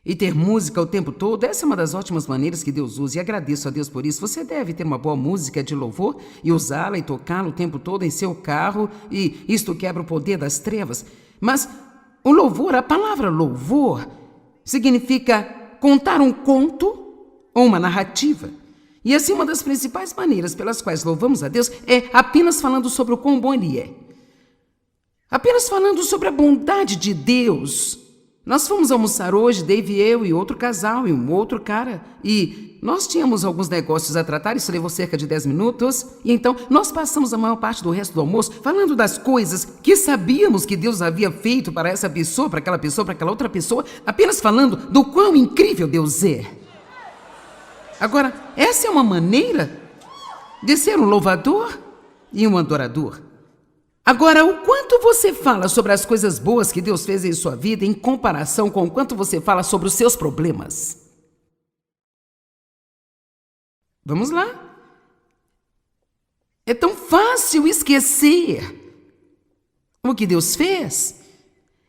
e ter música o tempo todo. Essa é uma das ótimas maneiras que Deus usa e agradeço a Deus por isso. Você deve ter uma boa música de louvor e usá-la e tocá-la o tempo todo em seu carro, e isto quebra o poder das trevas. Mas o louvor, a palavra louvor, significa contar um conto ou uma narrativa. E assim, uma das principais maneiras pelas quais louvamos a Deus é apenas falando sobre o quão bom Ele é. Apenas falando sobre a bondade de Deus. Nós fomos almoçar hoje, Dave, eu e outro casal e um outro cara, e nós tínhamos alguns negócios a tratar, isso levou cerca de 10 minutos, e então nós passamos a maior parte do resto do almoço falando das coisas que sabíamos que Deus havia feito para essa pessoa, para aquela outra pessoa, apenas falando do quão incrível Deus é. Agora, essa é uma maneira de ser um louvador e um adorador. Agora, o quanto você fala sobre as coisas boas que Deus fez em sua vida em comparação com o quanto você fala sobre os seus problemas? Vamos lá. É tão fácil esquecer o que Deus fez.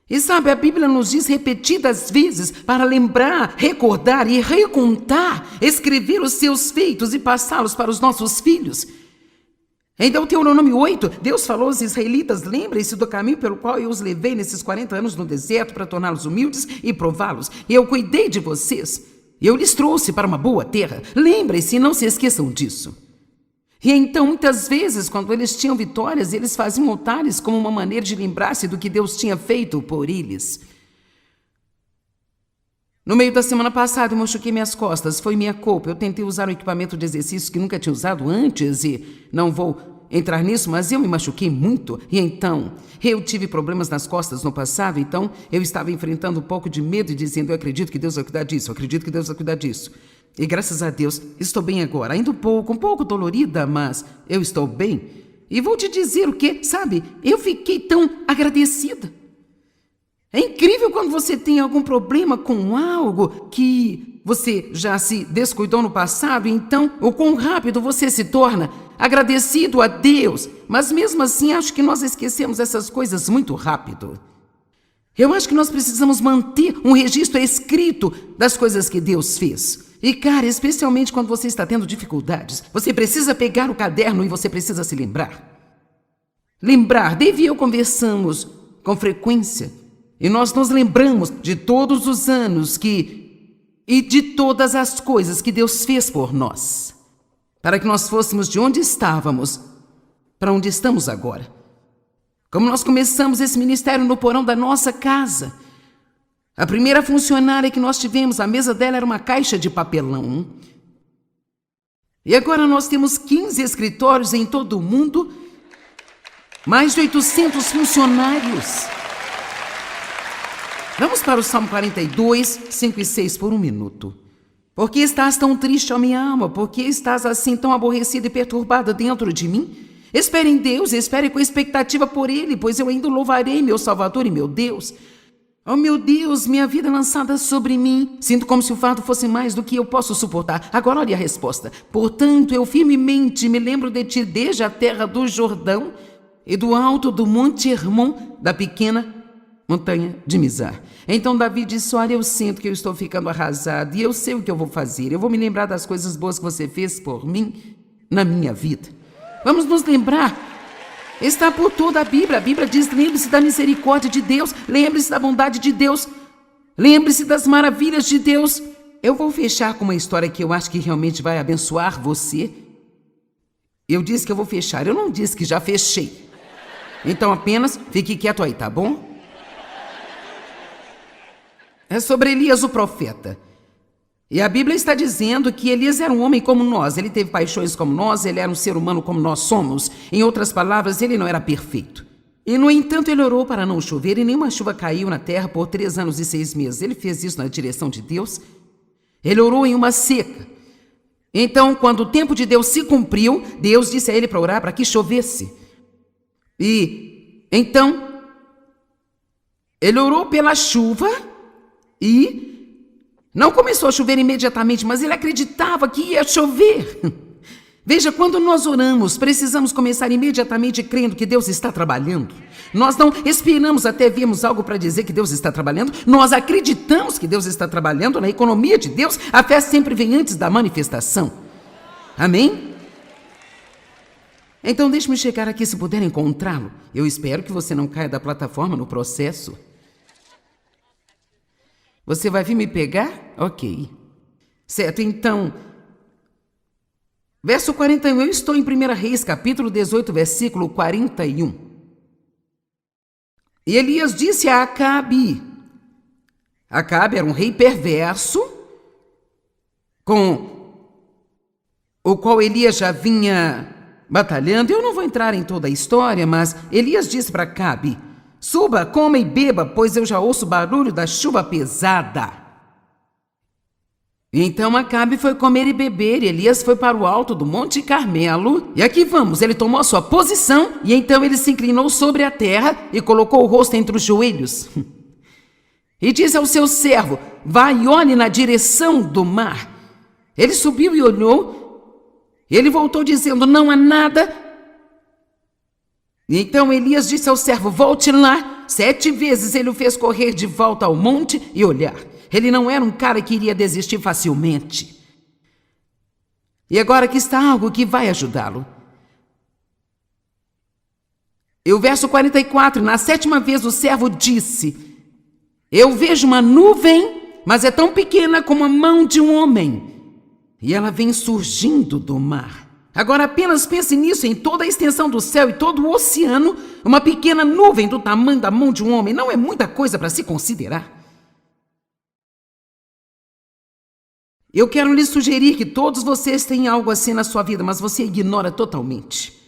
E sabe, a Bíblia nos diz repetidas vezes para lembrar, recordar e recontar, escrever os seus feitos e passá-los para os nossos filhos. Em Deuteronômio 8, Deus falou aos israelitas: lembrem-se do caminho pelo qual eu os levei nesses 40 anos no deserto para torná-los humildes e prová-los. E eu cuidei de vocês. Eu lhes trouxe para uma boa terra. Lembrem-se e não se esqueçam disso. E então, muitas vezes, quando eles tinham vitórias, eles faziam altares como uma maneira de lembrar-se do que Deus tinha feito por eles. No meio da semana passada, eu machuquei minhas costas. Foi minha culpa. Eu tentei usar um equipamento de exercício que nunca tinha usado antes e não vou entrar nisso, mas eu me machuquei muito. E então, eu tive problemas nas costas no passado, então eu estava enfrentando um pouco de medo e dizendo: eu acredito que Deus vai cuidar disso, eu acredito que Deus vai cuidar disso. E graças a Deus, estou bem agora. Ainda um pouco dolorida, mas eu estou bem. E vou te dizer o que, sabe, eu fiquei tão agradecida. É incrível quando você tem algum problema com algo que você já se descuidou no passado, então o quão rápido você se torna agradecido a Deus. Mas mesmo assim, acho que nós esquecemos essas coisas muito rápido. Eu acho que nós precisamos manter um registro escrito das coisas que Deus fez. E, cara, especialmente quando você está tendo dificuldades, você precisa pegar o caderno e você precisa se lembrar. Dave e eu conversamos com frequência. E nós nos lembramos de todos os anos e de todas as coisas que Deus fez por nós, para que nós fôssemos de onde estávamos para onde estamos agora. Como nós começamos esse ministério no porão da nossa casa. A primeira funcionária que nós tivemos, a mesa dela era uma caixa de papelão. E agora nós temos 15 escritórios em todo o mundo, mais de 800 funcionários. Vamos para o Salmo 42, 5 e 6 por um minuto. Por que estás tão triste, ó minha alma? Por que estás assim tão aborrecida e perturbada dentro de mim? Espere em Deus, espere com expectativa por Ele, pois eu ainda louvarei meu Salvador e meu Deus. Oh meu Deus, minha vida lançada sobre mim. Sinto como se o fardo fosse mais do que eu posso suportar. Agora olha a resposta. Portanto, eu firmemente me lembro de ti desde a terra do Jordão e do alto do Monte Hermon, da pequena montanha de Mizar. Então Davi disse: olha, eu sinto que eu estou ficando arrasado e eu sei o que eu vou fazer. Eu vou me lembrar das coisas boas que você fez por mim na minha vida. Vamos nos lembrar. Está por toda a Bíblia. A Bíblia diz: lembre-se da misericórdia de Deus, lembre-se da bondade de Deus, lembre-se das maravilhas de Deus. Eu vou fechar com uma história que eu acho que realmente vai abençoar você. Eu disse que eu vou fechar, eu não disse que já fechei. Então apenas fique quieto aí, tá bom? É sobre Elias, o profeta. E a Bíblia está dizendo que Elias era um homem como nós, ele teve paixões como nós, ele era um ser humano como nós somos. Em outras palavras, ele não era perfeito. E, no entanto, ele orou para não chover e nenhuma chuva caiu na terra por 3 anos e 6 meses. Ele fez isso na direção de Deus. Ele orou em uma seca. Então, quando o tempo de Deus se cumpriu, Deus disse a ele para orar para que chovesse. E, então, ele orou pela chuva e Não começou a chover imediatamente, mas ele acreditava que ia chover. Veja, quando nós oramos, precisamos começar imediatamente crendo que Deus está trabalhando. Nós não esperamos até vermos algo para dizer que Deus está trabalhando. Nós acreditamos que Deus está trabalhando na economia de Deus. A fé sempre vem antes da manifestação. Amém? Então deixe-me chegar aqui se puder encontrá-lo. Eu espero que você não caia da plataforma no processo. Você vai vir me pegar? Ok. Certo, então... Verso 41, eu estou em 1 Reis, capítulo 18, versículo 41. E Elias disse a Acabe. Acabe era um rei perverso, com o qual Elias já vinha batalhando. Eu não vou entrar em toda a história, mas Elias disse para Acabe: suba, coma e beba, pois eu já ouço o barulho da chuva pesada. Então Acabe foi comer e beber, e Elias foi para o alto do Monte Carmelo. E aqui vamos, ele tomou a sua posição, e então ele se inclinou sobre a terra e colocou o rosto entre os joelhos. E disse ao seu servo: vai e olhe na direção do mar. Ele subiu e olhou, e ele voltou dizendo: não há nada. E então Elias disse ao servo: volte lá. 7 vezes ele o fez correr de volta ao monte e olhar. Ele não era um cara que iria desistir facilmente. E agora aqui está algo que vai ajudá-lo. E o verso 44, na 7ª vez o servo disse: eu vejo uma nuvem, mas é tão pequena como a mão de um homem. E ela vem surgindo do mar. Agora apenas pense nisso, em toda a extensão do céu e todo o oceano, uma pequena nuvem do tamanho da mão de um homem não é muita coisa para se considerar. Eu quero lhe sugerir que todos vocês têm algo assim na sua vida, mas você ignora totalmente.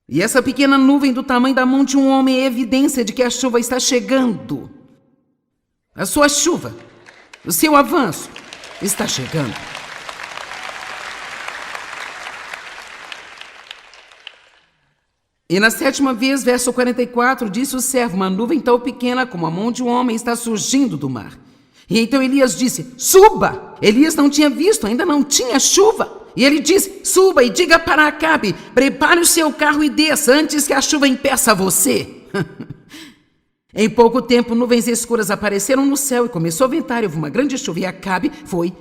E essa pequena nuvem do tamanho da mão de um homem é evidência de que a chuva está chegando. A sua chuva, o seu avanço está chegando. E na 7ª vez, verso 44, disse o servo: uma nuvem tão pequena como a mão de um homem está surgindo do mar. E então Elias disse: suba! Elias não tinha visto, ainda não tinha chuva. E ele disse: suba e diga para Acabe: prepare o seu carro e desça antes que a chuva impeça você. Em pouco tempo, nuvens escuras apareceram no céu e começou a ventar. Houve uma grande chuva e Acabe foi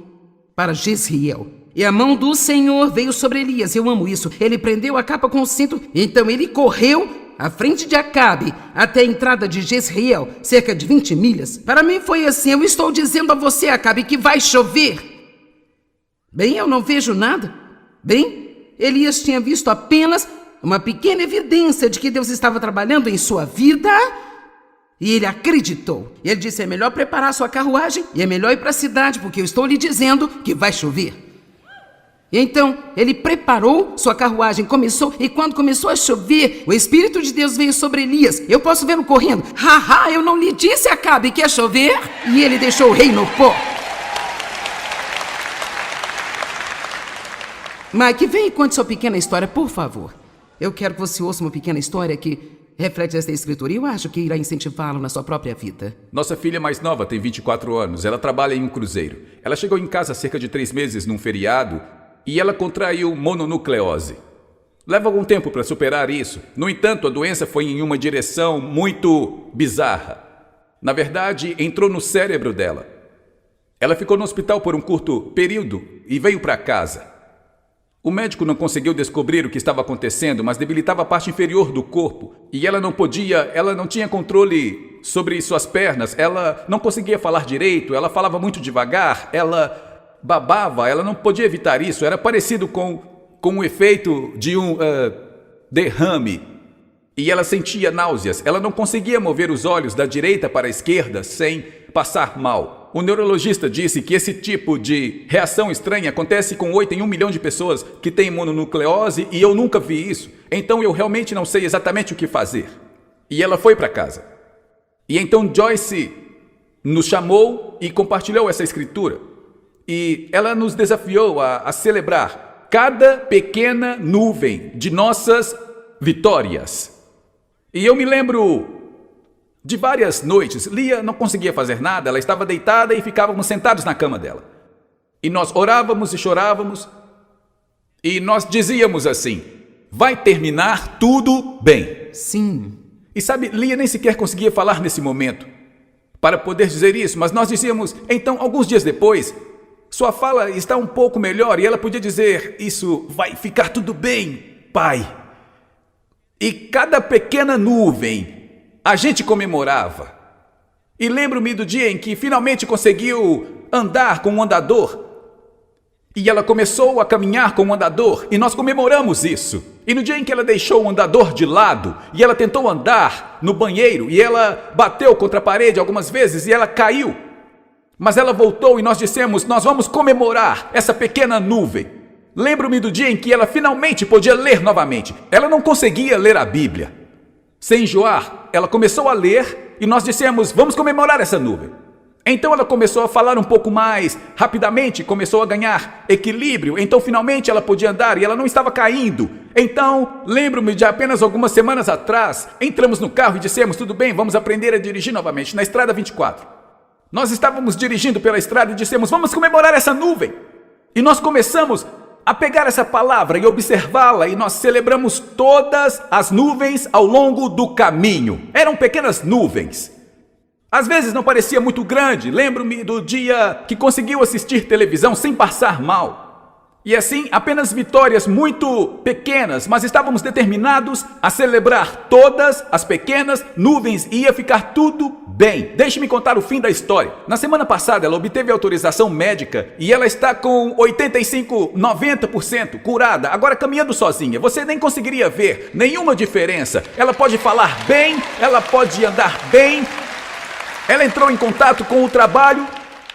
para Jezreel. E a mão do Senhor veio sobre Elias. Eu amo isso. Ele prendeu a capa com o cinto. Então ele correu à frente de Acabe até a entrada de Jezreel, cerca de 20 milhas. Para mim foi assim: eu estou dizendo a você, Acabe, que vai chover. Bem, eu não vejo nada. Bem, Elias tinha visto apenas uma pequena evidência de que Deus estava trabalhando em sua vida. E ele acreditou. E ele disse: é melhor preparar sua carruagem e é melhor ir para a cidade, porque eu estou lhe dizendo que vai chover. E então ele preparou sua carruagem, começou, e quando começou a chover, o Espírito de Deus veio sobre Elias. Eu posso vê-lo correndo. Haha, eu não lhe disse, Acabe, que ia chover? E ele deixou o rei no pó. Mike, vem e conte sua pequena história, por favor. Eu quero que você ouça uma pequena história que reflete esta escritura e eu acho que irá incentivá-lo na sua própria vida. Nossa filha mais nova tem 24 anos. Ela trabalha em um cruzeiro. Ela chegou em casa há cerca de 3 meses num feriado e ela contraiu mononucleose. Leva algum tempo para superar isso. No entanto, a doença foi em uma direção muito bizarra. Na verdade, entrou no cérebro dela. Ela ficou no hospital por um curto período e veio para casa. O médico não conseguiu descobrir o que estava acontecendo, mas debilitava a parte inferior do corpo. E ela não tinha controle sobre suas pernas, ela não conseguia falar direito, ela falava muito devagar, ela babava, ela não podia evitar isso. Era parecido com o efeito de um derrame. E ela sentia náuseas, ela não conseguia mover os olhos da direita para a esquerda sem passar mal. O neurologista disse que esse tipo de reação estranha acontece com 8 em 1 milhão de pessoas que têm mononucleose e eu nunca vi isso. Então eu realmente não sei exatamente o que fazer. E ela foi para casa. E então Joyce nos chamou e compartilhou essa escritura. E ela nos desafiou a celebrar cada pequena nuvem de nossas vitórias. E eu me lembro De várias noites, Lia não conseguia fazer nada, ela estava deitada e ficávamos sentados na cama dela. E nós orávamos e chorávamos, e nós dizíamos assim: vai terminar tudo bem. Sim. E sabe, Lia nem sequer conseguia falar nesse momento para poder dizer isso, mas nós dizíamos, então, alguns dias depois, sua fala está um pouco melhor e ela podia dizer, isso vai ficar tudo bem, pai. E cada pequena nuvem a gente comemorava. E lembro-me do dia em que finalmente conseguiu andar com um andador. E ela começou a caminhar com o andador, e nós comemoramos isso. E no dia em que ela deixou o andador de lado, e ela tentou andar no banheiro, e ela bateu contra a parede algumas vezes, e ela caiu. Mas ela voltou e nós dissemos, nós vamos comemorar essa pequena nuvem. Lembro-me do dia em que ela finalmente podia ler novamente. Ela não conseguia ler a Bíblia. Sem enjoar, ela começou a ler, e nós dissemos, vamos comemorar essa nuvem. Então ela começou a falar um pouco mais rapidamente, começou a ganhar equilíbrio, então finalmente ela podia andar e ela não estava caindo. Então, lembro-me de apenas algumas semanas atrás, entramos no carro e dissemos, tudo bem, vamos aprender a dirigir novamente, na estrada 24. Nós estávamos dirigindo pela estrada e dissemos, vamos comemorar essa nuvem. E nós começamos a pegar essa palavra e observá-la, e nós celebramos todas as nuvens ao longo do caminho. Eram pequenas nuvens. Às vezes não parecia muito grande. Lembro-me do dia que conseguiu assistir televisão sem passar mal. E assim, apenas vitórias muito pequenas, mas estávamos determinados a celebrar todas as pequenas nuvens e ia ficar tudo bem. Deixe-me contar o fim da história. Na semana passada, ela obteve autorização médica e ela está com 85, 90% curada, agora caminhando sozinha. Você nem conseguiria ver nenhuma diferença. Ela pode falar bem, ela pode andar bem. Ela entrou em contato com o trabalho,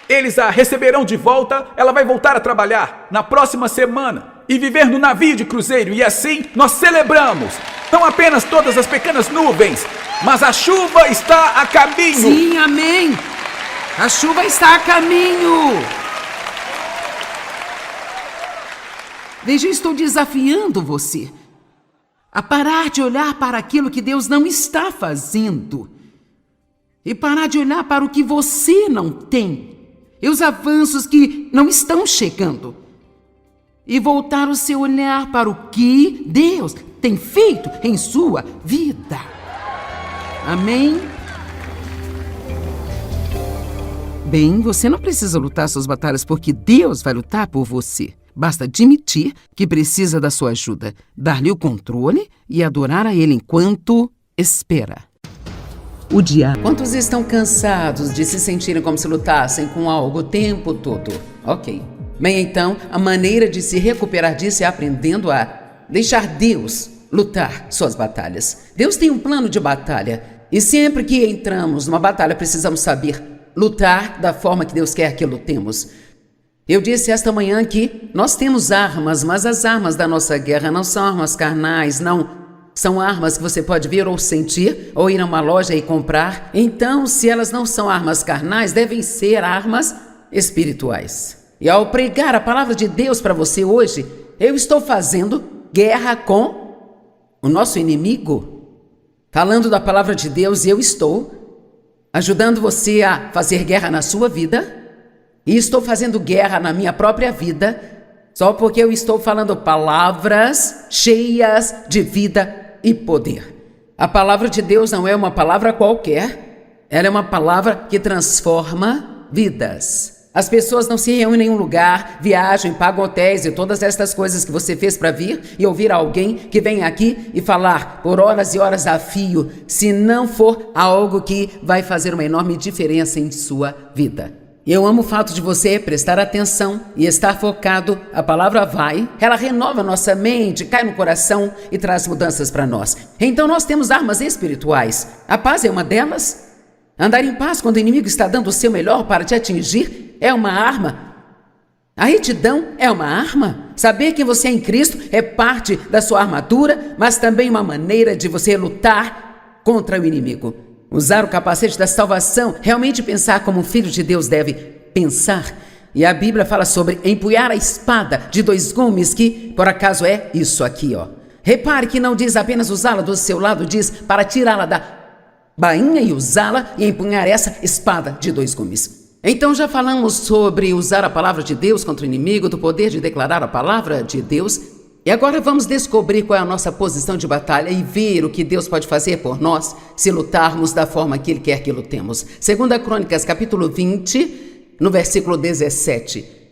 eles a receberão de volta, ela vai voltar a trabalhar na próxima semana e viver no navio de cruzeiro, e assim nós celebramos, não apenas todas as pequenas nuvens, mas a chuva está a caminho. Sim, amém. A chuva está a caminho. Veja, eu estou desafiando você a parar de olhar para aquilo que Deus não está fazendo. E parar de olhar para o que você não tem, e os avanços que não estão chegando. E voltar o seu olhar para o que Deus tem feito em sua vida. Amém? Bem, você não precisa lutar suas batalhas porque Deus vai lutar por você. Basta admitir que precisa da sua ajuda, dar-lhe o controle e adorar a Ele enquanto espera. O diabo. Quantos estão cansados de se sentirem como se lutassem com algo o tempo todo? Ok. Bem, então, a maneira de se recuperar disso é aprendendo a deixar Deus lutar suas batalhas. Deus tem um plano de batalha. E sempre que entramos numa batalha, precisamos saber lutar da forma que Deus quer que lutemos. Eu disse esta manhã que nós temos armas, mas as armas da nossa guerra não são armas carnais, não. São armas que você pode ver ou sentir, ou ir a uma loja e comprar. Então, se elas não são armas carnais, devem ser armas espirituais. E ao pregar a palavra de Deus para você hoje, eu estou fazendo guerra com o nosso inimigo. Falando da palavra de Deus, eu estou ajudando você a fazer guerra na sua vida. E estou fazendo guerra na minha própria vida, só porque eu estou falando palavras cheias de vida e poder. A palavra de Deus não é uma palavra qualquer, ela é uma palavra que transforma vidas. As pessoas não se reúnem em um lugar, viajam, pagam hotéis e todas estas coisas que você fez para vir e ouvir alguém que vem aqui e falar por horas e horas a fio, se não for algo que vai fazer uma enorme diferença em sua vida. Eu amo o fato de você prestar atenção e estar focado. A palavra vai, ela renova nossa mente, cai no coração e traz mudanças para nós. Então nós temos armas espirituais. A paz é uma delas. Andar em paz quando o inimigo está dando o seu melhor para te atingir é uma arma. A retidão é uma arma. Saber que você é em Cristo é parte da sua armadura, mas também uma maneira de você lutar contra o inimigo. Usar o capacete da salvação, realmente pensar como um filho de Deus deve pensar. E a Bíblia fala sobre empunhar a espada de 2 gumes, que por acaso é isso aqui, ó. Repare que não diz apenas usá-la do seu lado, diz para tirá-la da bainha e usá-la e empunhar essa espada de 2 gumes. Então já falamos sobre usar a palavra de Deus contra o inimigo, do poder de declarar a palavra de Deus. E agora vamos descobrir qual é a nossa posição de batalha e ver o que Deus pode fazer por nós se lutarmos da forma que Ele quer que lutemos. 2 Crônicas, capítulo 20, no versículo 17.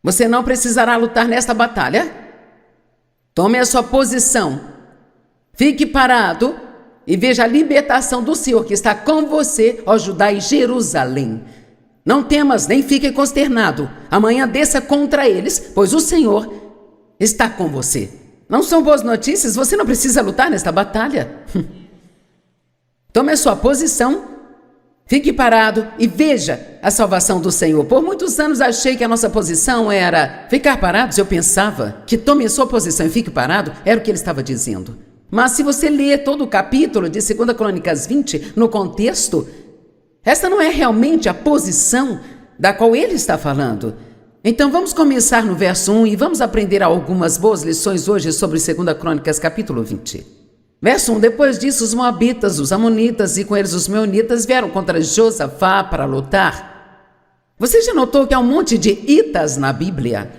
Você não precisará lutar nesta batalha. Tome a sua posição. Fique parado e veja a libertação do Senhor que está com você, ó Judá e Jerusalém. Não temas, nem fique consternado. Amanhã desça contra eles, pois o Senhor está com você. Não são boas notícias? Você não precisa lutar nesta batalha. Tome a sua posição. Fique parado e veja a salvação do Senhor. Por muitos anos achei que a nossa posição era ficar parados. Eu pensava que tome a sua posição e fique parado, era o que ele estava dizendo. Mas se você ler todo o capítulo de 2 Crônicas 20, no contexto, essa não é realmente a posição da qual ele está falando. Então vamos começar no verso 1 e vamos aprender algumas boas lições hoje sobre 2 Crônicas capítulo 20. Verso 1, depois disso os moabitas, os amonitas e com eles os meunitas vieram contra Josafá para lutar. Você já notou que há um monte de itas na Bíblia?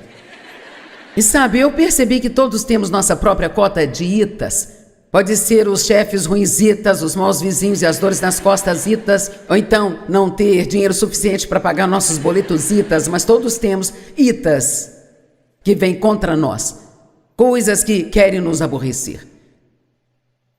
E sabe, eu percebi que todos temos nossa própria cota de itas. Pode ser os chefes ruins itas, os maus vizinhos e as dores nas costas itas, ou então não ter dinheiro suficiente para pagar nossos boletos itas, mas todos temos itas que vêm contra nós, coisas que querem nos aborrecer.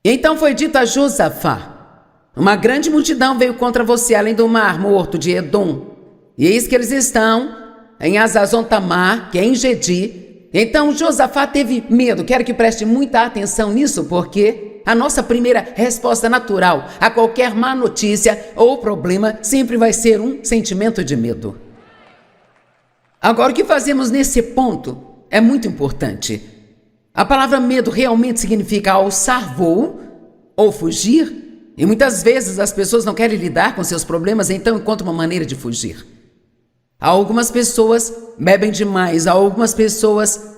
Então foi dito a Josafá: uma grande multidão veio contra você, além do mar morto de Edom. E eis que eles estão em Hazazon Tamar, que é em Gedi. Então Josafá teve medo. Quero que preste muita atenção nisso, porque a nossa primeira resposta natural a qualquer má notícia ou problema sempre vai ser um sentimento de medo. Agora, o que fazemos nesse ponto é muito importante. A palavra medo realmente significa alçar voo ou fugir. E muitas vezes as pessoas não querem lidar com seus problemas, então encontram uma maneira de fugir. Algumas pessoas bebem demais, algumas pessoas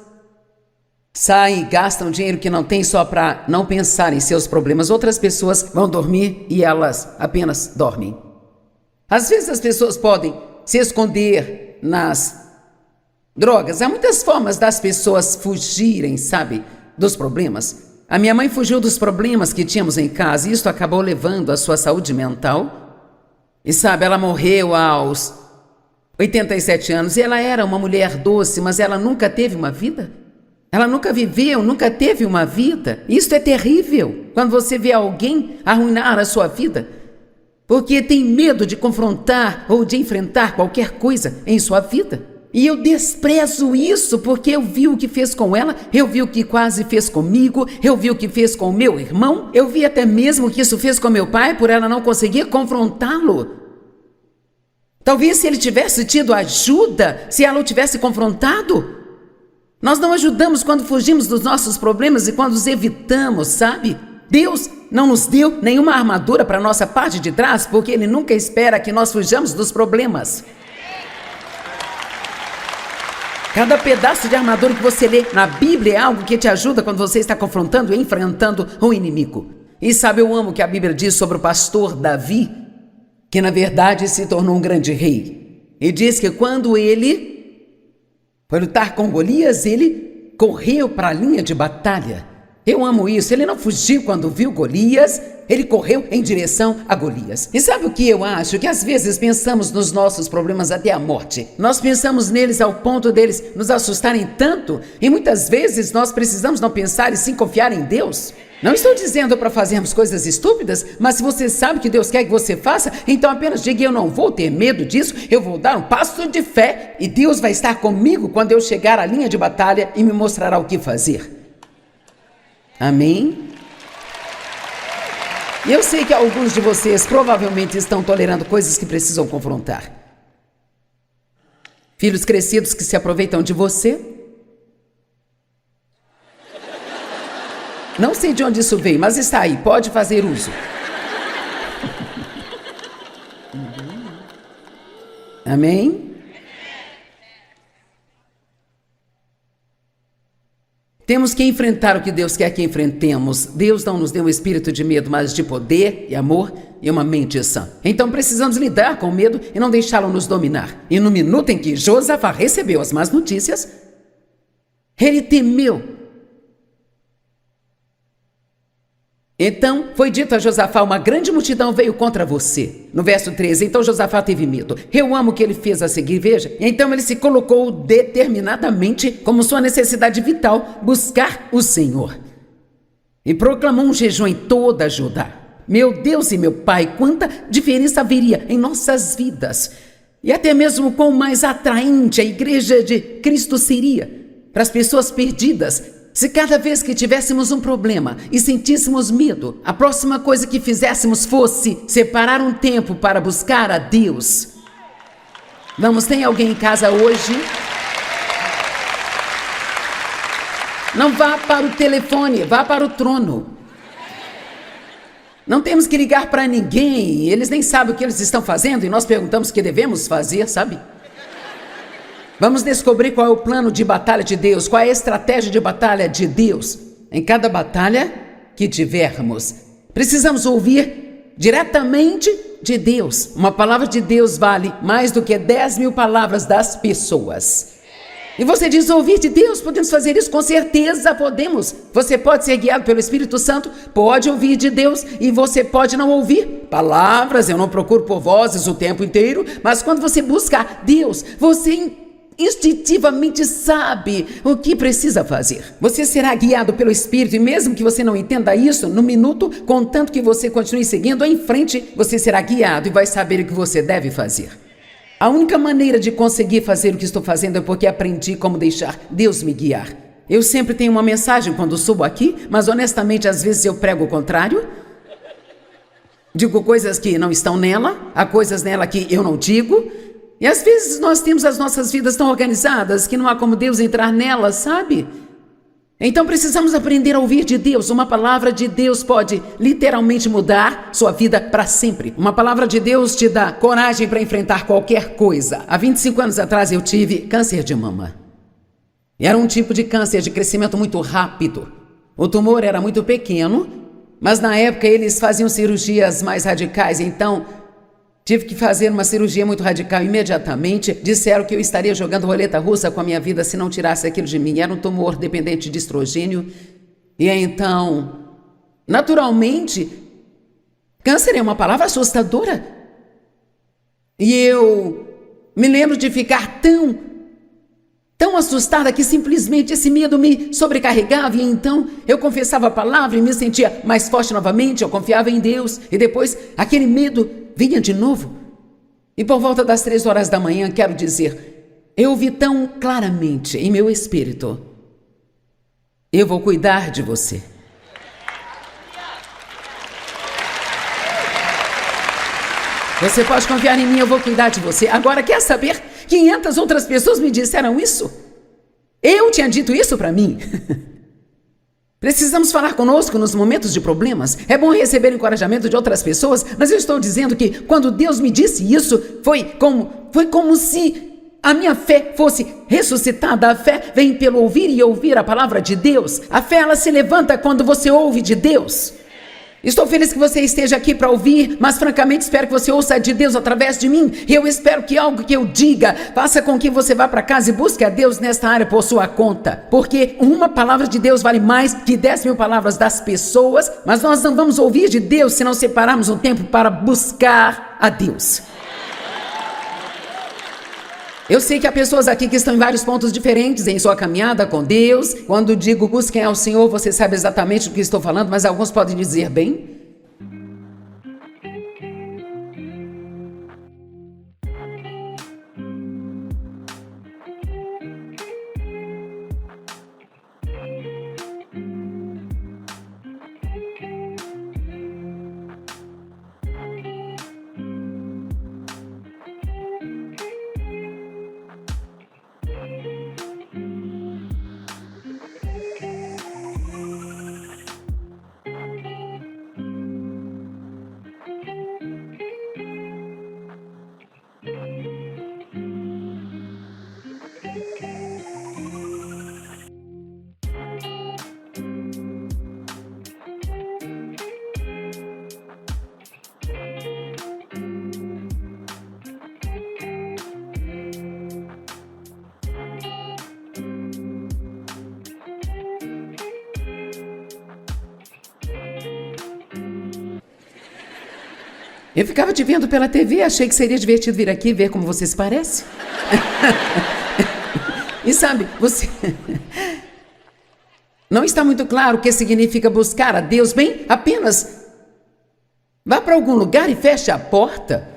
saem e gastam dinheiro que não tem só para não pensar em seus problemas. Outras pessoas vão dormir e elas apenas dormem. Às vezes as pessoas podem se esconder nas drogas. Há muitas formas das pessoas fugirem, sabe, dos problemas. A minha mãe fugiu dos problemas que tínhamos em casa e isso acabou levando à sua saúde mental. E sabe, ela morreu aos 87 anos e ela era uma mulher doce, mas ela nunca teve uma vida. Ela nunca viveu, nunca teve uma vida. Isso é terrível quando você vê alguém arruinar a sua vida, porque tem medo de confrontar ou de enfrentar qualquer coisa em sua vida. E eu desprezo isso porque eu vi o que fez com ela, eu vi o que quase fez comigo, eu vi o que fez com o meu irmão, eu vi até mesmo o que isso fez com meu pai por ela não conseguir confrontá-lo. Talvez se ele tivesse tido ajuda, se ela o tivesse confrontado. Nós não ajudamos quando fugimos dos nossos problemas e quando os evitamos, sabe? Deus não nos deu nenhuma armadura para a nossa parte de trás porque Ele nunca espera que nós fujamos dos problemas. Cada pedaço de armadura que você lê na Bíblia é algo que te ajuda quando você está confrontando e enfrentando o inimigo. E sabe, eu amo que a Bíblia diz sobre o pastor Davi, que na verdade se tornou um grande rei. E diz que quando ele foi lutar com Golias, ele correu para a linha de batalha. Eu amo isso. Ele não fugiu quando viu Golias, ele correu em direção a Golias. E sabe o que eu acho? Que às vezes pensamos nos nossos problemas até a morte. Nós pensamos neles ao ponto deles nos assustarem tanto, e muitas vezes nós precisamos não pensar e sim confiar em Deus. Não estou dizendo para fazermos coisas estúpidas, mas se você sabe que Deus quer que você faça, então apenas diga: eu não vou ter medo disso, eu vou dar um passo de fé e Deus vai estar comigo quando eu chegar à linha de batalha e me mostrará o que fazer. Amém? E eu sei que alguns de vocês provavelmente estão tolerando coisas que precisam confrontar. Filhos crescidos que se aproveitam de você. Não sei de onde isso veio, mas está aí, pode fazer uso. Amém? Temos que enfrentar o que Deus quer que enfrentemos. Deus não nos deu um espírito de medo, mas de poder e amor e uma mente sã. Então precisamos lidar com o medo e não deixá-lo nos dominar. E no minuto em que Josafá recebeu as más notícias, ele temeu. Então foi dito a Josafá: uma grande multidão veio contra você. No verso 13, então Josafá teve medo. Eu amo o que ele fez a seguir, veja. Então ele se colocou determinadamente como sua necessidade vital buscar o Senhor. E proclamou um jejum em toda Judá. Meu Deus e meu Pai, quanta diferença haveria em nossas vidas. E até mesmo quão mais atraente a igreja de Cristo seria para as pessoas perdidas, se cada vez que tivéssemos um problema e sentíssemos medo, a próxima coisa que fizéssemos fosse separar um tempo para buscar a Deus. Vamos, tem alguém em casa hoje? Não vá para o telefone, vá para o trono. Não temos que ligar para ninguém, eles nem sabem o que eles estão fazendo e nós perguntamos o que devemos fazer, sabe? Vamos descobrir qual é o plano de batalha de Deus, qual é a estratégia de batalha de Deus. Em cada batalha que tivermos, precisamos ouvir diretamente de Deus. Uma palavra de Deus vale mais do que 10.000 palavras das pessoas. E você diz: ouvir de Deus, podemos fazer isso? Com certeza podemos. Você pode ser guiado pelo Espírito Santo, pode ouvir de Deus e você pode não ouvir palavras. Eu não procuro por vozes o tempo inteiro, mas quando você busca Deus, você instintivamente sabe o que precisa fazer. Você será guiado pelo Espírito e mesmo que você não entenda isso no minuto, contanto que você continue seguindo em frente, você será guiado e vai saber o que você deve fazer. A única maneira de conseguir fazer o que estou fazendo é porque aprendi como deixar Deus me guiar. Eu sempre tenho uma mensagem quando subo aqui, mas honestamente às vezes eu prego o contrário. Digo coisas que não estão nela, há coisas nela que eu não digo. E às vezes nós temos as nossas vidas tão organizadas que não há como Deus entrar nelas, sabe? Então precisamos aprender a ouvir de Deus. Uma palavra de Deus pode literalmente mudar sua vida para sempre. Uma palavra de Deus te dá coragem para enfrentar qualquer coisa. Há 25 anos atrás eu tive câncer de mama. Era um tipo de câncer de crescimento muito rápido. O tumor era muito pequeno, mas na época eles faziam cirurgias mais radicais, então tive que fazer uma cirurgia muito radical imediatamente. Disseram que eu estaria jogando roleta russa com a minha vida se não tirasse aquilo de mim. Era um tumor dependente de estrogênio. E então, naturalmente, câncer é uma palavra assustadora. E eu me lembro de ficar tão assustada que simplesmente esse medo me sobrecarregava. E então eu confessava a palavra e me sentia mais forte novamente. Eu confiava em Deus. E depois aquele medo vinha de novo. E por volta das 3 horas da manhã, quero dizer, eu vi tão claramente em meu espírito: eu vou cuidar de você. Você pode confiar em mim, eu vou cuidar de você. Agora, quer saber? 500 outras pessoas me disseram isso. Eu tinha dito isso para mim. Precisamos falar conosco nos momentos de problemas. É bom receber encorajamento de outras pessoas, mas eu estou dizendo que quando Deus me disse isso, foi como se a minha fé fosse ressuscitada. A fé vem pelo ouvir e ouvir a palavra de Deus. A fé, ela se levanta quando você ouve de Deus. Estou feliz que você esteja aqui para ouvir, mas francamente espero que você ouça de Deus através de mim. Eu espero que algo que eu diga faça com que você vá para casa e busque a Deus nesta área por sua conta. Porque uma palavra de Deus vale mais que 10.000 palavras das pessoas, mas nós não vamos ouvir de Deus se não separarmos um tempo para buscar a Deus. Eu sei que há pessoas aqui que estão em vários pontos diferentes em sua caminhada com Deus. Quando digo busquem ao Senhor, você sabe exatamente do que estou falando, mas alguns podem dizer, bem, eu ficava te vendo pela TV, achei que seria divertido vir aqui ver como você se parece. E sabe, você... Não está muito claro o que significa buscar a Deus, bem, apenas vá para algum lugar e feche a porta.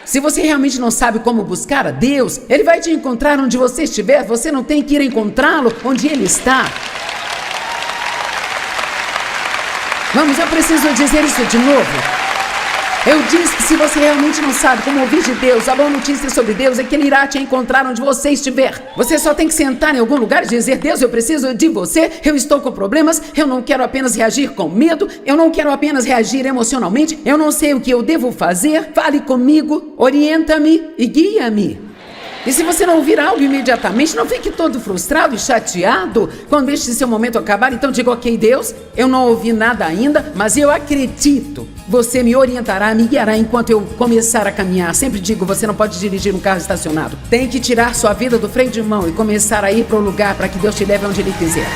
Se você realmente não sabe como buscar a Deus, Ele vai te encontrar onde você estiver, você não tem que ir encontrá-lo onde Ele está. Vamos, eu preciso dizer isso de novo. Eu disse que se você realmente não sabe como ouvir de Deus, a boa notícia sobre Deus é que Ele irá te encontrar onde você estiver. Você só tem que sentar em algum lugar e dizer, Deus, eu preciso de você, eu estou com problemas, eu não quero apenas reagir com medo, eu não quero apenas reagir emocionalmente, eu não sei o que eu devo fazer, fale comigo, orienta-me e guia-me. E se você não ouvir algo imediatamente, não fique todo frustrado e chateado quando este seu momento acabar. Então diga, ok, Deus, eu não ouvi nada ainda, mas eu acredito. Você me orientará, me guiará enquanto eu começar a caminhar. Sempre digo, você não pode dirigir um carro estacionado. Tem que tirar sua vida do freio de mão e começar a ir para o lugar para que Deus te leve onde Ele quiser.